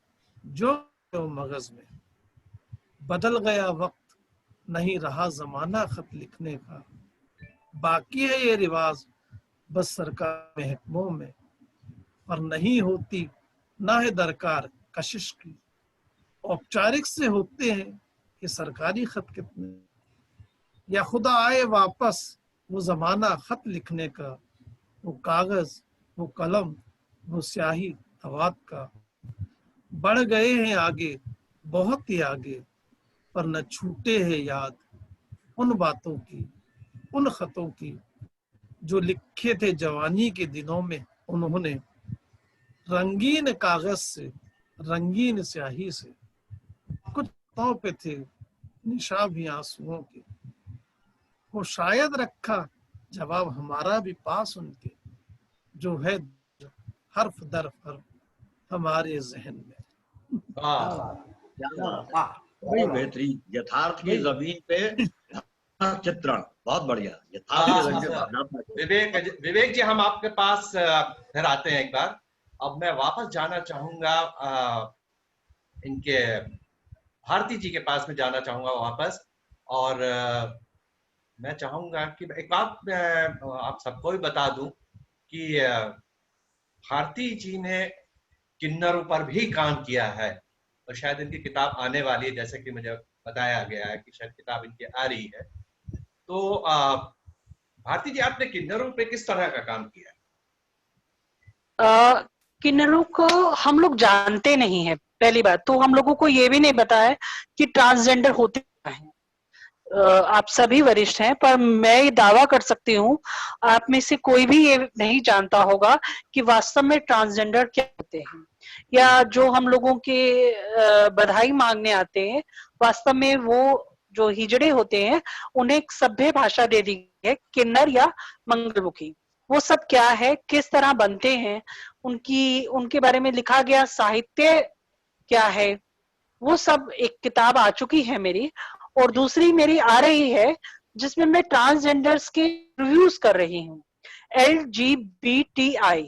जो मगज में। बदल गया वक्त नहीं रहा जमाना खत लिखने का, बाकी है ये रिवाज बस सरकार महकमों में, पर नहीं होती ना है दरकार कशिश की। औपचारिक से होते हैं ये सरकारी खत कितने, या खुदा आए वापस वो जमाना खत लिखने का, वो कागज, वो कलम, वो स्याही तवाद का। बढ़ गए हैं आगे बहुत ही आगे, पर न छूटे हैं याद उन बातों की, उन खतों की जो लिखे थे जवानी के दिनों में उन्होंने, रंगीन कागज से रंगीन स्याही से। कुछ खतों पे थे निशा भी आंसुओं के, वो शायद रखा जवाब हमारा भी पास उनके, जो है हर्फ दर हर्फ हमारे जहन में। वाह, क्या क्या बात है, वाह, बहुत बेहतरीन। यथार्थ की जमीन पे चित्रण बहुत बढ़िया, विवेक जी, हम आपके पास फिर आते हैं एक बार। अब मैं वापस जाना चाहूंगा इनके भारती जी के पास में जाना चाहूंगा वापस। और मैं चाहूंगा कि एक बात मैं आप सबको भी बता दूं कि भारती जी ने किन्नरों पर भी काम किया है, और शायद इनकी किताब आने वाली है, जैसे कि मुझे बताया गया है कि शायद किताब इनकी आ रही है। तो भारती जी, आपने किन्नरों पे किस तरह का काम किया? किन्नरों को हम लोग जानते नहीं है, पहली बात तो हम लोगों को ये भी नहीं पता है कि ट्रांसजेंडर होते हैं। आप सभी वरिष्ठ हैं, पर मैं ये दावा कर सकती हूँ आप में से कोई भी ये नहीं जानता होगा कि वास्तव में ट्रांसजेंडर क्या होते हैं, या जो हम लोगों के बधाई मांगने आते हैं, वास्तव में वो जो हिजड़े होते हैं उन्हें एक सभ्य भाषा दे दी है, किन्नर या मंगलमुखी। वो सब क्या है, किस तरह बनते हैं, उनके बारे में लिखा गया साहित्य क्या है, वो सब एक किताब आ चुकी है मेरी। और दूसरी मेरी आ रही है जिसमें मैं ट्रांसजेंडर्स के रिव्यूज कर रही हूँ। LGBTI,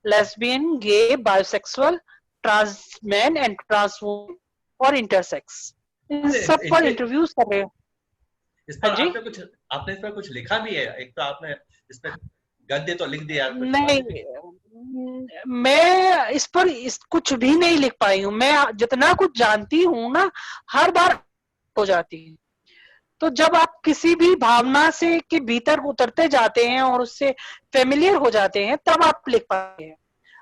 lesbian, gay, bisexual, transman and transwoman और इंटरसेक्स, इन सब पर इंटरव्यूज कर रहे हो। इस पर आपने इस पर कुछ लिखा भी है? एक तो आपने इस पर गद्य तो लिख दिया। नहीं, मैं इस पर कुछ भी नहीं लिख पाई हूँ। मैं जितना कुछ जानती हूँ ना, हर बार हो जाती है। तो जब आप किसी भी भावना से के भीतर उतरते जाते हैं और उससे फेमिलियर हो जाते हैं, तब आप लिख पाते हैं।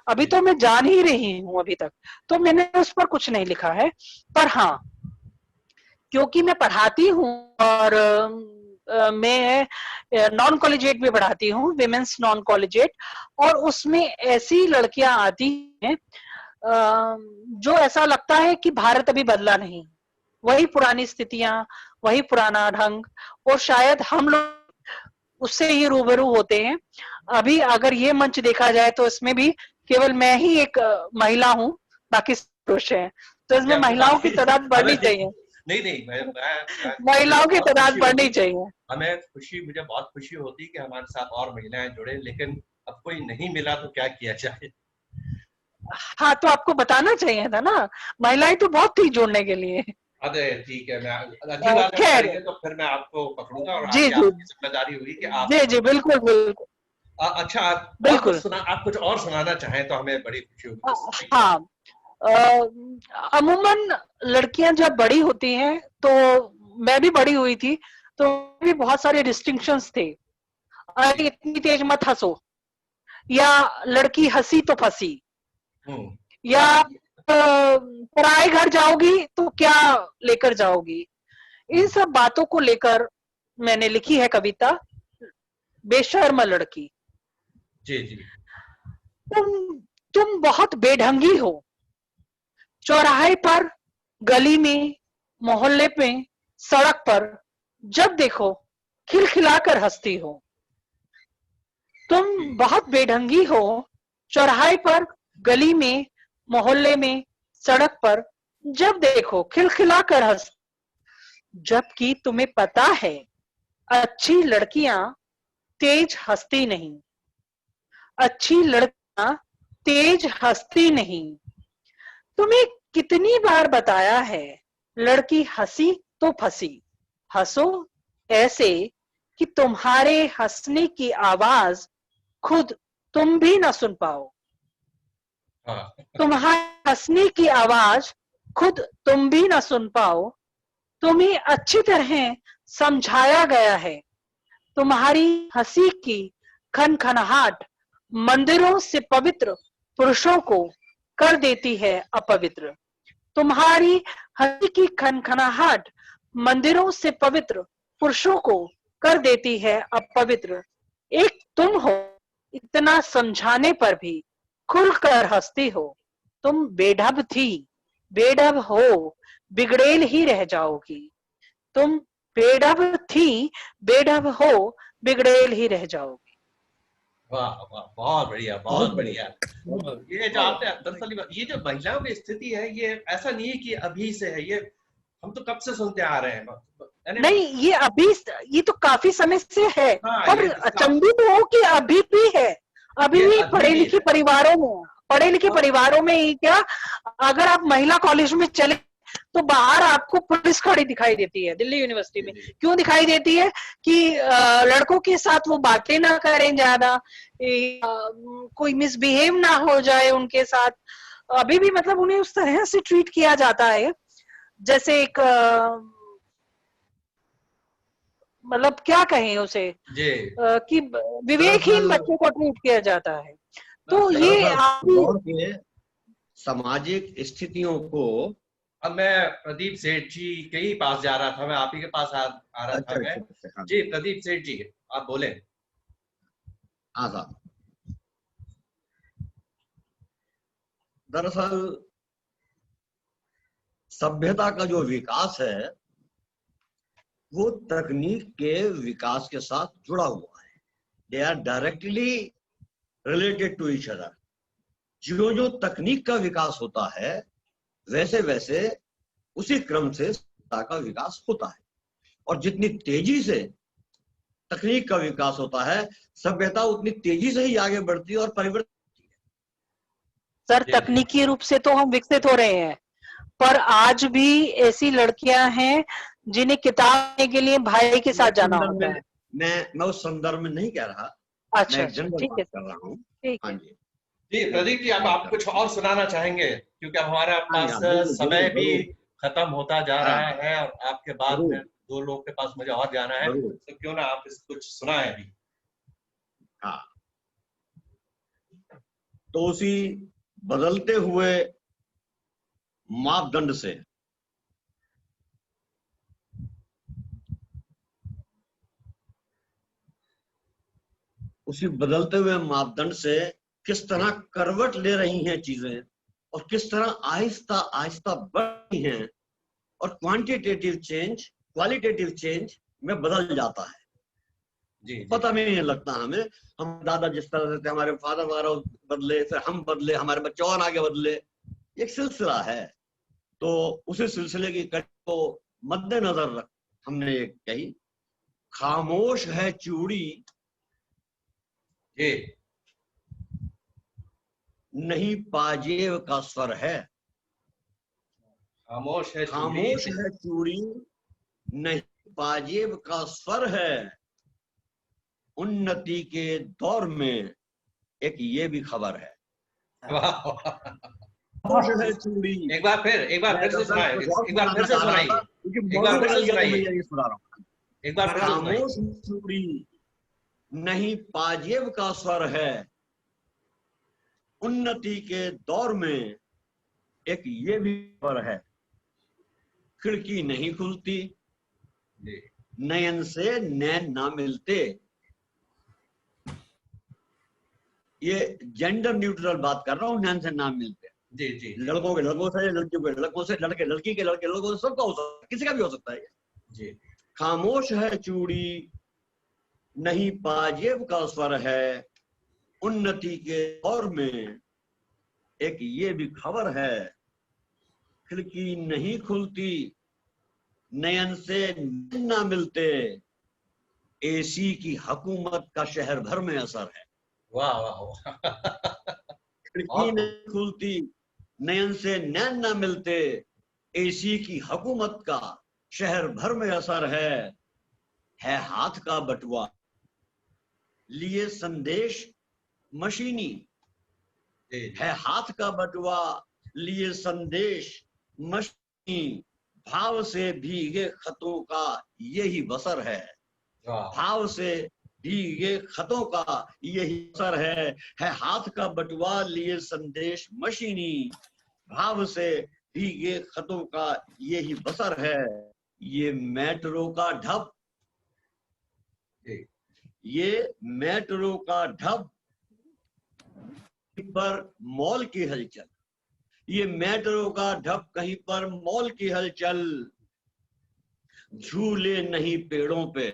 अभी तो मैं जान ही रही हूँ अभी तक, तो मैंने उस पर कुछ नहीं लिखा है। पर हाँ, क्योंकि मैं पढ़ाती हूँ और मैं नॉन कॉलेजिएट भी पढ़ाती हूँ, विमेंस नॉन कॉलेजिएट, और उसमें ऐसी लड़कियां आती हैं जो ऐसा लगता है कि भारत अभी बदला नहीं, वही पुरानी स्थितियां, वही पुराना ढंग, और शायद हम लोग उससे ही रूबरू होते हैं। अभी अगर ये मंच देखा जाए तो इसमें भी केवल मैं ही एक महिला हूँ, बाकी पुरुष हैं, तो इसमें महिलाओं की तादाद बढ़नी चाहिए। नहीं, महिलाओं की तादाद बढ़नी चाहिए। मुझे बहुत खुशी होती कि हमारे साथ और महिलाएं जुड़े, लेकिन अब कोई नहीं मिला तो क्या किया जाए। हाँ, तो आपको बताना चाहिए था ना, महिलाएं तो बहुत थी जोड़ने के लिए। अरे ठीक है, मैं अगली बार करेंगे तो फिर मैं आपको पकड़ूंगा, और जी जी, आपकी जिम्मेदारी होगी कि आप जी जी, बिल्कुल बिल्कुल। अच्छा, बिल्कुल, आप कुछ और सुनाना चाहें तो हमें बड़ी खुशी होगी। हाँ, अमूमन लड़कियां जब बड़ी होती हैं, तो मैं भी बड़ी हुई थी, तो भी बहुत सारे डिस्टिंक्शंस थे। अरे इतनी तेज मत हंसो, या लड़की हंसी तो फंसी, या पराए घर जाओगी तो क्या लेकर जाओगी। इन सब बातों को लेकर मैंने लिखी है कविता बेशर्म लड़की। जी जी। तुम बहुत बेढंगी हो, चौराहे पर, गली में, मोहल्ले में, सड़क पर, जब देखो खिलखिलाकर हंसती हो। तुम बहुत बेढंगी हो, चौराहे पर, गली में, मोहल्ले में, सड़क पर, जब देखो खिलखिलाकर हंस, जबकि तुम्हें पता है अच्छी लड़कियां तेज हंसती नहीं, अच्छी लड़कियां तेज हंसती नहीं। तुम्हें कितनी बार बताया है, लड़की हंसी तो फंसी, हंसो ऐसे कि तुम्हारे हंसने की आवाज खुद तुम भी ना सुन पाओ। तुम्हारी हंसने की आवाज खुद तुम भी ना सुन पाओ। तुम्हें अच्छी तरह समझाया गया है, तुम्हारी हंसी की खनखनाहट मंदिरों से पवित्र पुरुषों को कर देती है अपवित्र। तुम्हारी हंसी की खनखनाहट मंदिरों से पवित्र पुरुषों को कर देती है अपवित्र। एक तुम हो, इतना समझाने पर भी खुलकर हंसती हो। तुम बेढब थी, बेढब हो, बिगड़ेल ही रह जाओगी। तुम बेढब थी, बेढब हो, बिगड़ेल ही रह जाओगी। वाह वाह, बहुत बढ़िया, बहुत बढ़िया। ये जो आपने दरअसल ये जो महिलाओं की स्थिति है, ये ऐसा नहीं है कि अभी से है, ये हम तो कब से सुनते आ रहे हैं। नहीं, ये तो काफी समय से है, हाँ, पर ये तो अचंभित हो कि अभी भी है, अभी भी पढ़े लिखे परिवारों में ही क्या, अगर आप महिला कॉलेज में चले तो बाहर आपको पुलिस खड़ी दिखाई देती है दिल्ली यूनिवर्सिटी में। क्यों दिखाई देती है? कि लड़कों के साथ वो बातें ना करें ज्यादा, कोई मिसबिहेव ना हो जाए उनके साथ। अभी भी मतलब उन्हें उस तरह से ट्रीट किया जाता है जैसे एक मतलब क्या कहें उसे, कि विवेकहीन बच्चे को ट्रीट किया जाता है। तो ये दौर के सामाजिक स्थितियों को, अब मैं प्रदीप सेठ जी के ही पास जा रहा था, मैं आप ही के पास आ रहा था मैं। जी प्रदीप सेठ जी, आप बोले। हाँ साहब, दरअसल सभ्यता का जो विकास है वो तकनीक के विकास के साथ जुड़ा हुआ है। They are directly related to each other. जो जो तकनीक का विकास होता है वैसे वैसे उसी क्रम से सभ्यता का विकास होता है, और जितनी तेजी से तकनीक का विकास होता है सभ्यता उतनी तेजी से ही आगे बढ़ती है और परिवर्तित होती है। सर, तकनीकी रूप से तो हम विकसित हो रहे हैं, पर आज भी ऐसी लड़कियां हैं जिन्हें किताब के लिए भाई के साथ जाना होता है। मैं उस संदर्भ में नहीं कह रहा। अच्छा, मैं जनरल ठीक है, बात कर रहा हूँ। ठीक हाँ है। जी जी प्रदीप जी, आप कुछ और सुनाना चाहेंगे? क्योंकि अब हमारे पास समय भी खत्म होता जा रहा है और आपके बाद में 2 लोग के पास मुझे और जाना है, तो क्यों ना आप कुछ सुनाएं अभी। हाँ, तो उसी बदलते हुए मापदंड से किस तरह करवट ले रही हैं चीजें और किस तरह आहिस्ता आहिस्ता बढ़ रही हैं, और क्वांटिटेटिव चेंज क्वालिटेटिव चेंज में बदल जाता है। जी, पता भी नहीं लगता हमें। हम दादा जिस तरह से थे, हमारे फादर वगैरह बदले, फिर हम बदले, हमारे बच्चे और आगे बदले, एक सिलसिला है। तो उसी सिलसिले की कड़ी को मद्देनजर रख हमने एक कही, खामोश है चूड़ी नहीं पाजेब का स्वर है। खामोश है चूड़ी नहीं पाजेब का स्वर है। उन्नति के दौर में एक ये भी खबर है। खामोश है चूड़ी। एक बार फिर से सुनाइए, एक बार फिर से सुनाइए। खामोश चूड़ी नहीं पाजेब का स्वर है। उन्नति के दौर में एक ये भी खबर है। खिड़की नहीं खुलती, नयन से नैन ना मिलते। ये जेंडर न्यूट्रल बात कर रहा हूँ, नैन से ना मिलते। जी। लड़कों के लड़कों से, लड़कियों के लड़कों से, लड़के लड़की के लड़के लड़कों से, सबका हो सकता है, किसी का भी हो सकता है जी। खामोश है चूड़ी नहीं पाजेब का स्वर है। उन्नति के दौर में एक ये भी खबर है। खिड़की नहीं खुलती, नयन से ना मिलते। एसी की हुकूमत का शहर भर में असर है। वाह वाह वाह। खिड़की नहीं खुलती, नयन से नैन ना मिलते। एसी की हुकूमत का शहर भर में असर है हाथ का बटुआ लिए संदेश मशीनी। है हाथ का बटुआ लिए संदेश मशीनी। भाव से भीगे खतों का यही बसर है। भाव से भीगे खतों का यही असर है हाथ का बटुआ लिए संदेश मशीनी। भाव से भीगे खतों का यही बसर है। ये मेट्रो का ढब, ये मेट्रो का ढब पर मॉल की हलचल। ये मेट्रो का ढब कहीं पर मॉल की हलचल। झूले नहीं पेड़ों पे,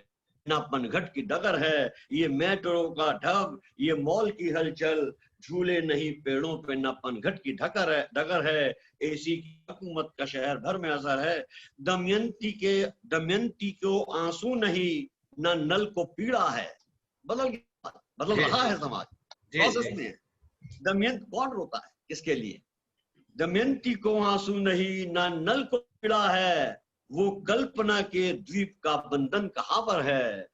ना पनघट की डगर है, ये मेट्रो का ढब, ये मॉल की हलचल, झूले नहीं पेड़ों पे ना पनघट की डगर है, एसी की हुकूमत का शहर भर में असर है, दमयंती को आंसू नहीं ना नल को पीड़ा है। बदल रहा है समाज, प्रोसेस में है। दमयंती कौन रोता है, किसके लिए? दमयंती को आंसू नहीं ना नल को पीड़ा है, वो कल्पना के द्वीप का बंधन कहां पर है,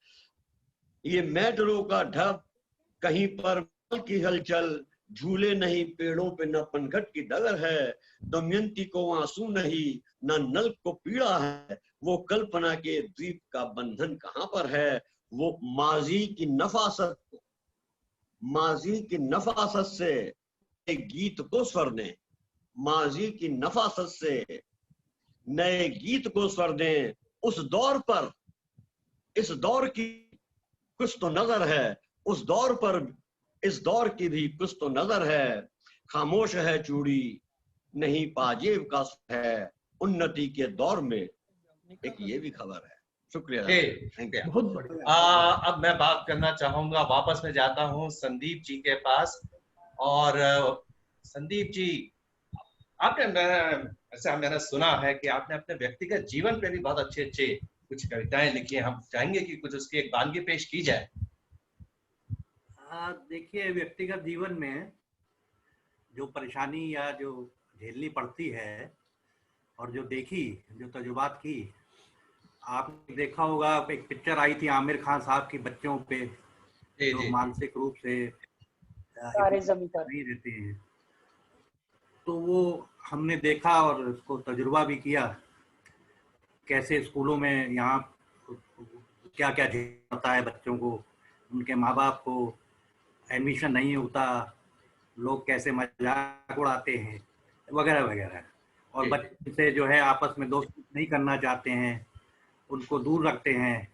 ये मेट्रो का ढब कहीं पर मॉल की हलचल, झूले नहीं पेड़ों पे न पनघट की डगर है, दमयंती को आंसू नहीं न नल को पीड़ा है, वो कल्पना के द्वीप का बंधन कहां पर है, वो माजी की नफासत से एक गीत को स्वर दें, माजी की नफासत से नए गीत को स्वर दें, उस दौर पर इस दौर की कुछ तो नजर है, उस दौर पर इस दौर की भी कुछ तो नजर है, खामोश है चूड़ी नहीं पाजेब का है, उन्नति के दौर में एक ये भी खबर है। शुक्रिया। बहुत बढ़िया। अब मैं बात करना चाहूंगा, वापस मैं जाता हूं संदीप जी के पास। और संदीप जी, मैंने सुना है कि आपने अपने व्यक्तिगत जीवन पे भी बहुत अच्छे अच्छे कुछ कविताएं लिखी हैं। हम चाहेंगे कि कुछ उसकी एक वानगी पेश की जाए। देखिए, व्यक्तिगत जीवन में जो परेशानी या जो झेलनी पड़ती है और जो तजुर्बात की, आपने देखा होगा एक पिक्चर आई थी आमिर खान साहब की बच्चों पे, जो मानसिक रूप से नहीं रहते हैं, तो वो हमने देखा और उसको तजुर्बा भी किया, कैसे स्कूलों में यहाँ क्या क्या झेलना पड़ता है बच्चों को, उनके माँ बाप को एडमिशन नहीं होता, लोग कैसे मजाक उड़ाते हैं वगैरह वगैरह, और बच्चे से जो है आपस में दोस्ती नहीं करना चाहते हैं, उनको दूर रखते हैं।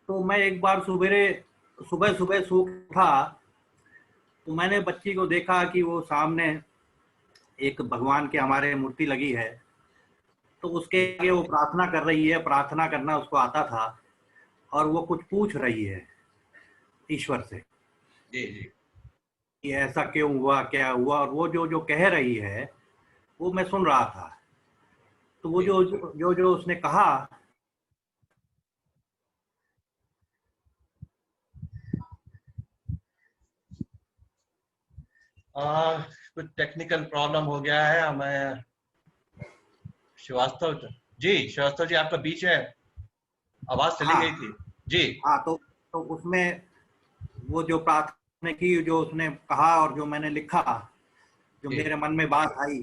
तो मैं एक बार सुबह सुबह सो उठा तो मैंने बच्ची को देखा कि वो सामने एक भगवान के हमारे मूर्ति लगी है, तो उसके आगे वो प्रार्थना कर रही है, प्रार्थना करना उसको आता था, और वो कुछ पूछ रही है ईश्वर से कि ऐसा क्यों हुआ, क्या हुआ, और वो जो कह रही है वो मैं सुन रहा था। तो वो जो उसने कहा, कुछ टेक्निकल प्रॉब्लम हो गया है। हमें श्रीवास्तव जी आपका बीच है, आवाज चली गई थी जी। हाँ, तो उसमें वो जो प्रार्थना की, जो उसने कहा और जो मैंने लिखा, जो मेरे मन में बात आई,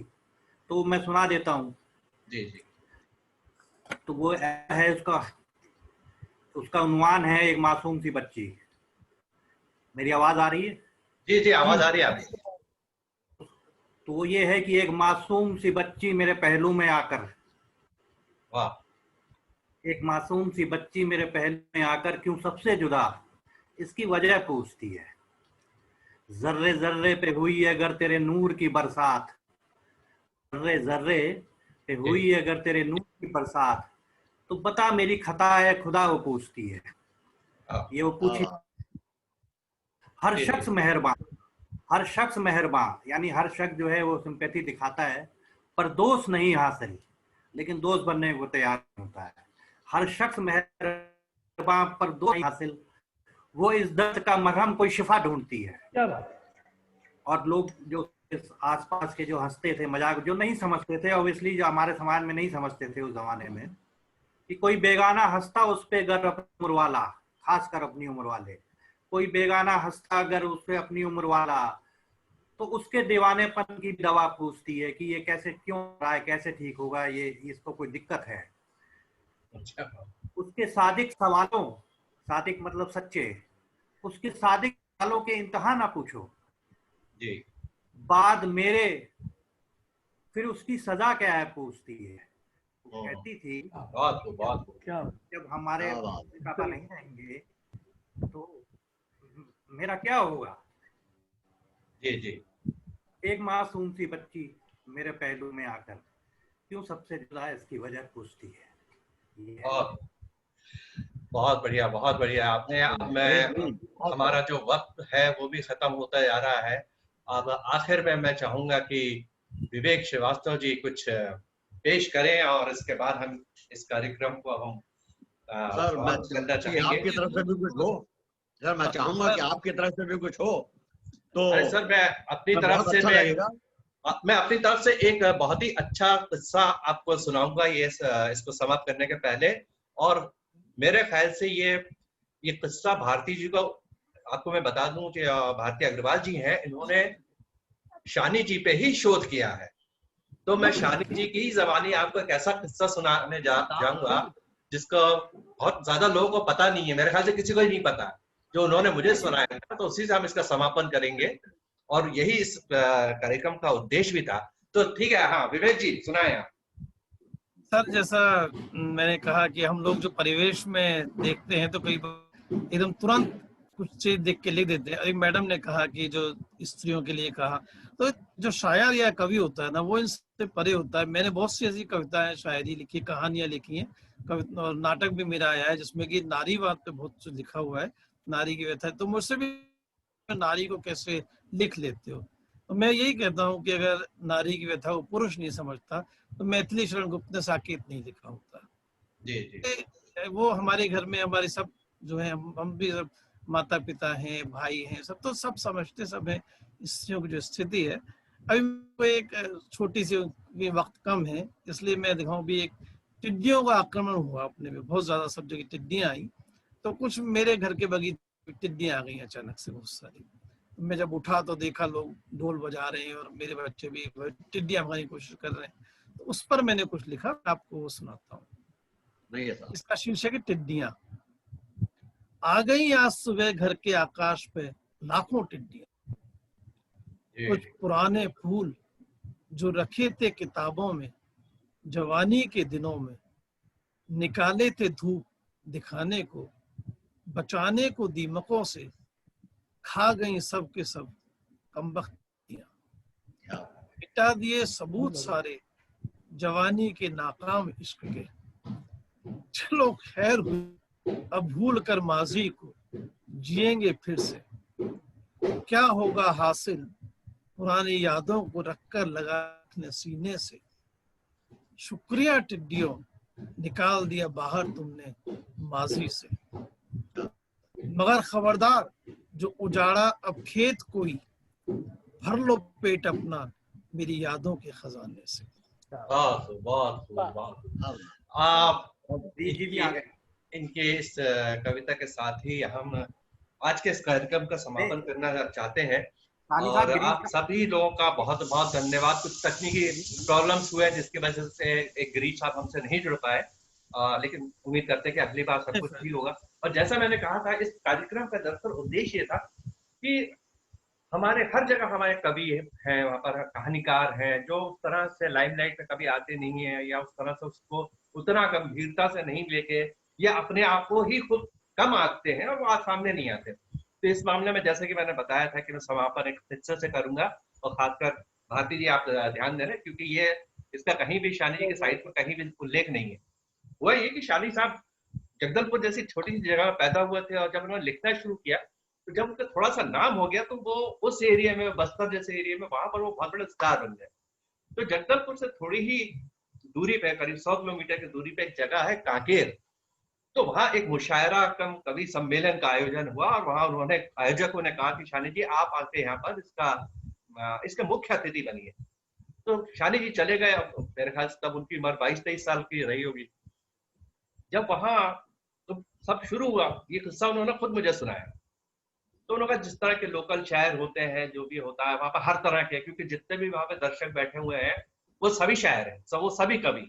तो मैं सुना देता हूँ। जी। तो वो है उसका उन्वान है एक मासूम सी बच्ची। मेरी आवाज आ रही है? जी आवाज आ रही है आपकी। तो वो ये है कि एक मासूम सी बच्ची मेरे पहलू में आकर, वाह, एक मासूम सी बच्ची मेरे पहलू में आकर क्यों सबसे जुदा इसकी वजह पूछती है, जर्रे जर्रे पे हुई अगर तेरे नूर की बरसात, जर्रे जर्रे पे हुई अगर तेरे नूर की बरसात, तो बता मेरी खता है खुदा, वो पूछती है। ये वो पूछी। हर शख्स मेहरबान, यानी हर शख्स जो है वो सिंपैथी दिखाता है, पर दोस्त नहीं हासिल, लेकिन दोस्त बनने को तैयार होता है। हर शख्स मेहरबान पर दोस्त नहीं हासिल, वो इस दर्द का मरहम कोई शिफा ढूंढती है। क्या बात। और लोग जो इस आसपास के जो हंसते थे, मजाक, जो नहीं समझते थे, ऑब्वियसली जो हमारे समाज में नहीं समझते थे उस जमाने में, कि कोई बेगाना हंसता उस पे अगर अपनी उम्र वाला, खासकर अपनी उम्र वाले, कोई बेगाना हंसता अगर उस पे अपनी उम्र वाला, तो उसके दीवानेपन की दवा पूछती है कि ये कैसे, क्यों रहा है, कैसे ठीक होगा, ये इसको कोई दिक्कत है। उसके सादिक सवालों, सादिक मतलब सच्चे, उसके सादिक सवालों के इंतहा ना पूछो जी। बाद मेरे, फिर उसकी सजा क्या है पूछती है। वो कहती थी जब हमारे पापा नहीं रहेंगे तो मेरा क्या होगा। जी। एक मासूम सी बच्ची मेरे पहलू में आकर क्यों सबसे जुदा इसकी वजह पूछती है। बहुत बढ़िया, बहुत बढ़िया आपने। अब मैं, हमारा जो वक्त है वो भी खत्म होता जा रहा है। अब आखिर में मैं चाहूंगा कि विवेक श्रीवास्तव जी कुछ पेश करें और इसके बाद हम इस कार्यक्रम को हम सर मैं समाप्त करना कि चाहेंगे। आपकी तरफ से भी कुछ हो, सर मैं चाहूंगा कि आपकी तरफ से भी कुछ हो तो अरे सर, मैं अपनी तरफ बहुत से अच्छा लगेगा। मैं अपनी तरफ से एक बहुत ही अच्छा किस्सा आपको सुनाऊंगा ये इसको समाप्त करने के पहले। और मेरे ख्याल से ये किस्सा भारती जी को, आपको मैं बता दूं कि भारती अग्रवाल जी हैं, इन्होंने शानी जी पे ही शोध किया है। तो मैं शानी जी की जबानी आपको एक ऐसा किस्सा सुनाने जाऊंगा जिसका बहुत ज्यादा लोगों को पता नहीं है, मेरे ख्याल से किसी को ही नहीं पता, जो उन्होंने मुझे सुनाया था। तो उसी से हम इसका समापन करेंगे और यही इस कार्यक्रम का उद्देश्य भी था। तो ठीक है, हाँ विवेक जी सुनाए आप। सर जैसा मैंने कहा कि हम लोग जो परिवेश में देखते हैं तो कई बार एकदम तुरंत कुछ चीज देख के लिख देते हैं। अभी मैडम ने कहा कि जो स्त्रियों के लिए कहा, तो जो शायर या कवि होता है ना वो इनसे परे होता है। मैंने बहुत सी ऐसी कविताएं, शायरी लिखी, कहानियां लिखी हैं, और नाटक भी मेरा आया है जिसमें कि नारीवाद पे बहुत कुछ लिखा हुआ है, नारी की व्यथा। तो मुझसे भी नारी को कैसे लिख लेते हो, तो मैं यही कहता हूँ कि अगर नारी की व्यथा को पुरुष नहीं समझता तो मैथिली शरण गुप्त ने साकेत नहीं लिखा होता। जी जी। वो हमारे घर में हमारे सब जो है, हम भी सब माता पिता हैं, भाई हैं, सब तो सब समझते सब है स्त्रियों की जो स्थिति है। अभी वो एक छोटी सी, वक्त कम है इसलिए मैं दिखाऊं भी, एक टिड्डियों का आक्रमण हुआ अपने में, बहुत ज्यादा सब जगह टिड्डियां आई। तो कुछ मेरे घर के बगीचे में टिड्डियां आ गई अचानक से बहुत सारी। मैं जब उठा तो देखा लोग ढोल बजा रहे हैं और मेरे बच्चे भी टिड्डियां भगाने की कोशिश कर रहे हैं। तो उस पर मैंने कुछ लिखा, आपको वो सुनाता हूँ। इसका शीर्षक है टिड्डियां। आ गई आज सुबह घर के आकाश पे लाखों टिड्डियां, कुछ पुराने फूल जो रखे थे किताबों में, जवानी के दिनों में निकाले थे धूप दिखाने को, बचाने को दीमकों से खा गई सब के सब कमबख्तियां, मिटा दिए सबूत सारे जवानी के नाकाम इश्क के। चलो खैर हुई अब भूल कर माजी को जिएंगे फिर से, क्या होगा हासिल पुरानी यादों को रखकर लगा रखने सीने से। शुक्रिया टिड्डियों निकाल दिया बाहर तुमने माजी से, मगर खबरदार जो उजाड़ा अब खेत कोई, भर लो पेट अपना मेरी यादों के खजाने से। आप इनके इस कविता के साथ ही हम आज के इस कार्यक्रम का समापन करना चाहते हैं। और आप सभी लोगों का बहुत बहुत धन्यवाद। कुछ तकनीकी प्रॉब्लम्स हुए जिसकी वजह से एक गिरीश साहब हमसे नहीं जुड़ पाए, लेकिन उम्मीद करते हैं कि अगली बार सब कुछ ठीक होगा। और जैसा मैंने कहा था, इस कार्यक्रम का दरअसल उद्देश्य था कि हमारे हर जगह हमारे कवि हैं, वहाँ पर कहानीकार हैं जो उस तरह से लाइमलाइट में कभी आते नहीं है, या उस तरह से उसको उतना गंभीरता से नहीं लेके, या अपने आप को ही खुद कम आंकते हैं और वो आज सामने नहीं आते। तो इस मामले में जैसे कि मैंने बताया था कि मैं समापन एक हिस्से से करूंगा, और खासकर भारती जी आप ध्यान दे रहे हैं क्योंकि ये इसका कहीं भी शानी जी के साहित्य में कहीं भी उल्लेख नहीं है। वो ये कि शानी साहब जगदलपुर जैसी छोटी सी जगह में पैदा हुए थे, और जब उन्होंने लिखना शुरू किया तो जब उनका थोड़ा सा नाम हो गया तो वो उस एरिया में, बस्तर जैसे एरिया में, वहां पर वो बहुत बड़े स्टार बन गए। तो जगदलपुर से थोड़ी ही दूरी पे, करीब 100 किलोमीटर की दूरी पे एक जगह है कांकेर। तो वहां एक मुशायरा कम कवि सम्मेलन का आयोजन हुआ, और वहां उन्होंने, आयोजकों ने कहा कि शानी जी आप आके यहाँ पर इसके मुख्य अतिथि बनिए। तो शानी जी चले गए। मेरे ख्याल से तब उनकी उम्र 22-23 साल की रही होगी। जब वहां तो सब शुरू हुआ, ये किस्सा उन्होंने खुद मुझे सुनाया। तो उन्होंने कहा जिस तरह के लोकल शायर होते हैं, जो भी होता है वहां पर हर तरह के, क्योंकि जितने भी वहां पे दर्शक बैठे हुए हैं वो सभी शायर हैं, वो सभी कवि।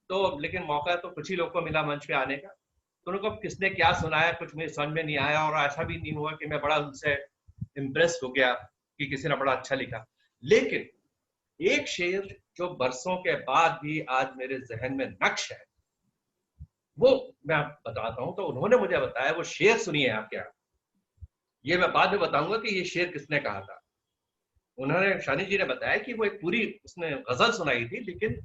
तो लेकिन मौका तो कुछ ही लोग को मिला मंच पे आने का। तो उनको किसने क्या सुनाया कुछ मुझे समझ में नहीं आया, और ऐसा भी नहीं हुआ कि मैं बड़ा उनसे इम्प्रेस हो गया कि किसी ने बड़ा अच्छा लिखा। लेकिन एक शेर जो बरसों के बाद भी आज मेरे जहन में नक्श है, वो मैं बताता हूँ। तो उन्होंने मुझे बताया, वो शेर सुनिए आप, क्या ये मैं बाद में बताऊंगा कि ये शेर किसने कहा था। उन्होंने, शानी जी ने बताया कि वो एक पूरी उसने गजल सुनाई थी, लेकिन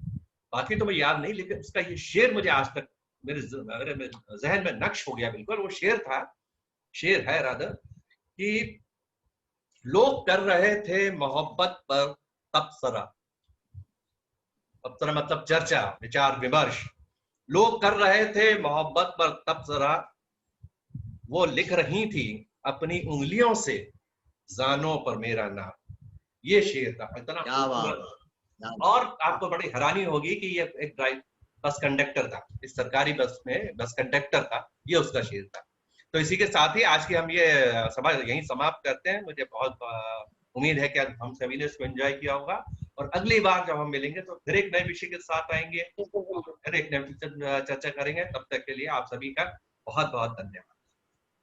बाकी तो मुझे याद नहीं, लेकिन उसका ये शेर मुझे आज तक मेरे जहन में नक्श हो गया बिल्कुल। वो शेर है रादर, कि लोग कर रहे थे मोहब्बत पर तबसरा। तबसरा मतलब चर्चा, विचार विमर्श। लोग कर रहे थे मोहब्बत पर तबसरा, वो लिख रही थी अपनी उंगलियों से जानों पर मेरा नाम। ये शेर था, इतना क्या बात खूबसूरत। और आपको बड़ी हैरानी होगी कि ये एक बस कंडक्टर था, इस सरकारी बस में बस कंडक्टर था, ये उसका शेर था। तो इसी के साथ ही आज की हम ये सभा यहीं समाप्त करते हैं। मुझे बहुत उम्मीद है कि हम सभी ने इसको एंजॉय किया होगा, और अगली बार जब हम मिलेंगे तो फिर एक नए विषय के साथ आएंगे, फिर एक नए चर्चा करेंगे। तब तक के लिए आप सभी का बहुत बहुत धन्यवाद।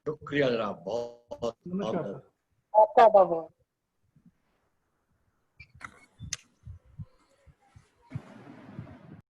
शुक्रिया जनाब, बहुत आपका बहुत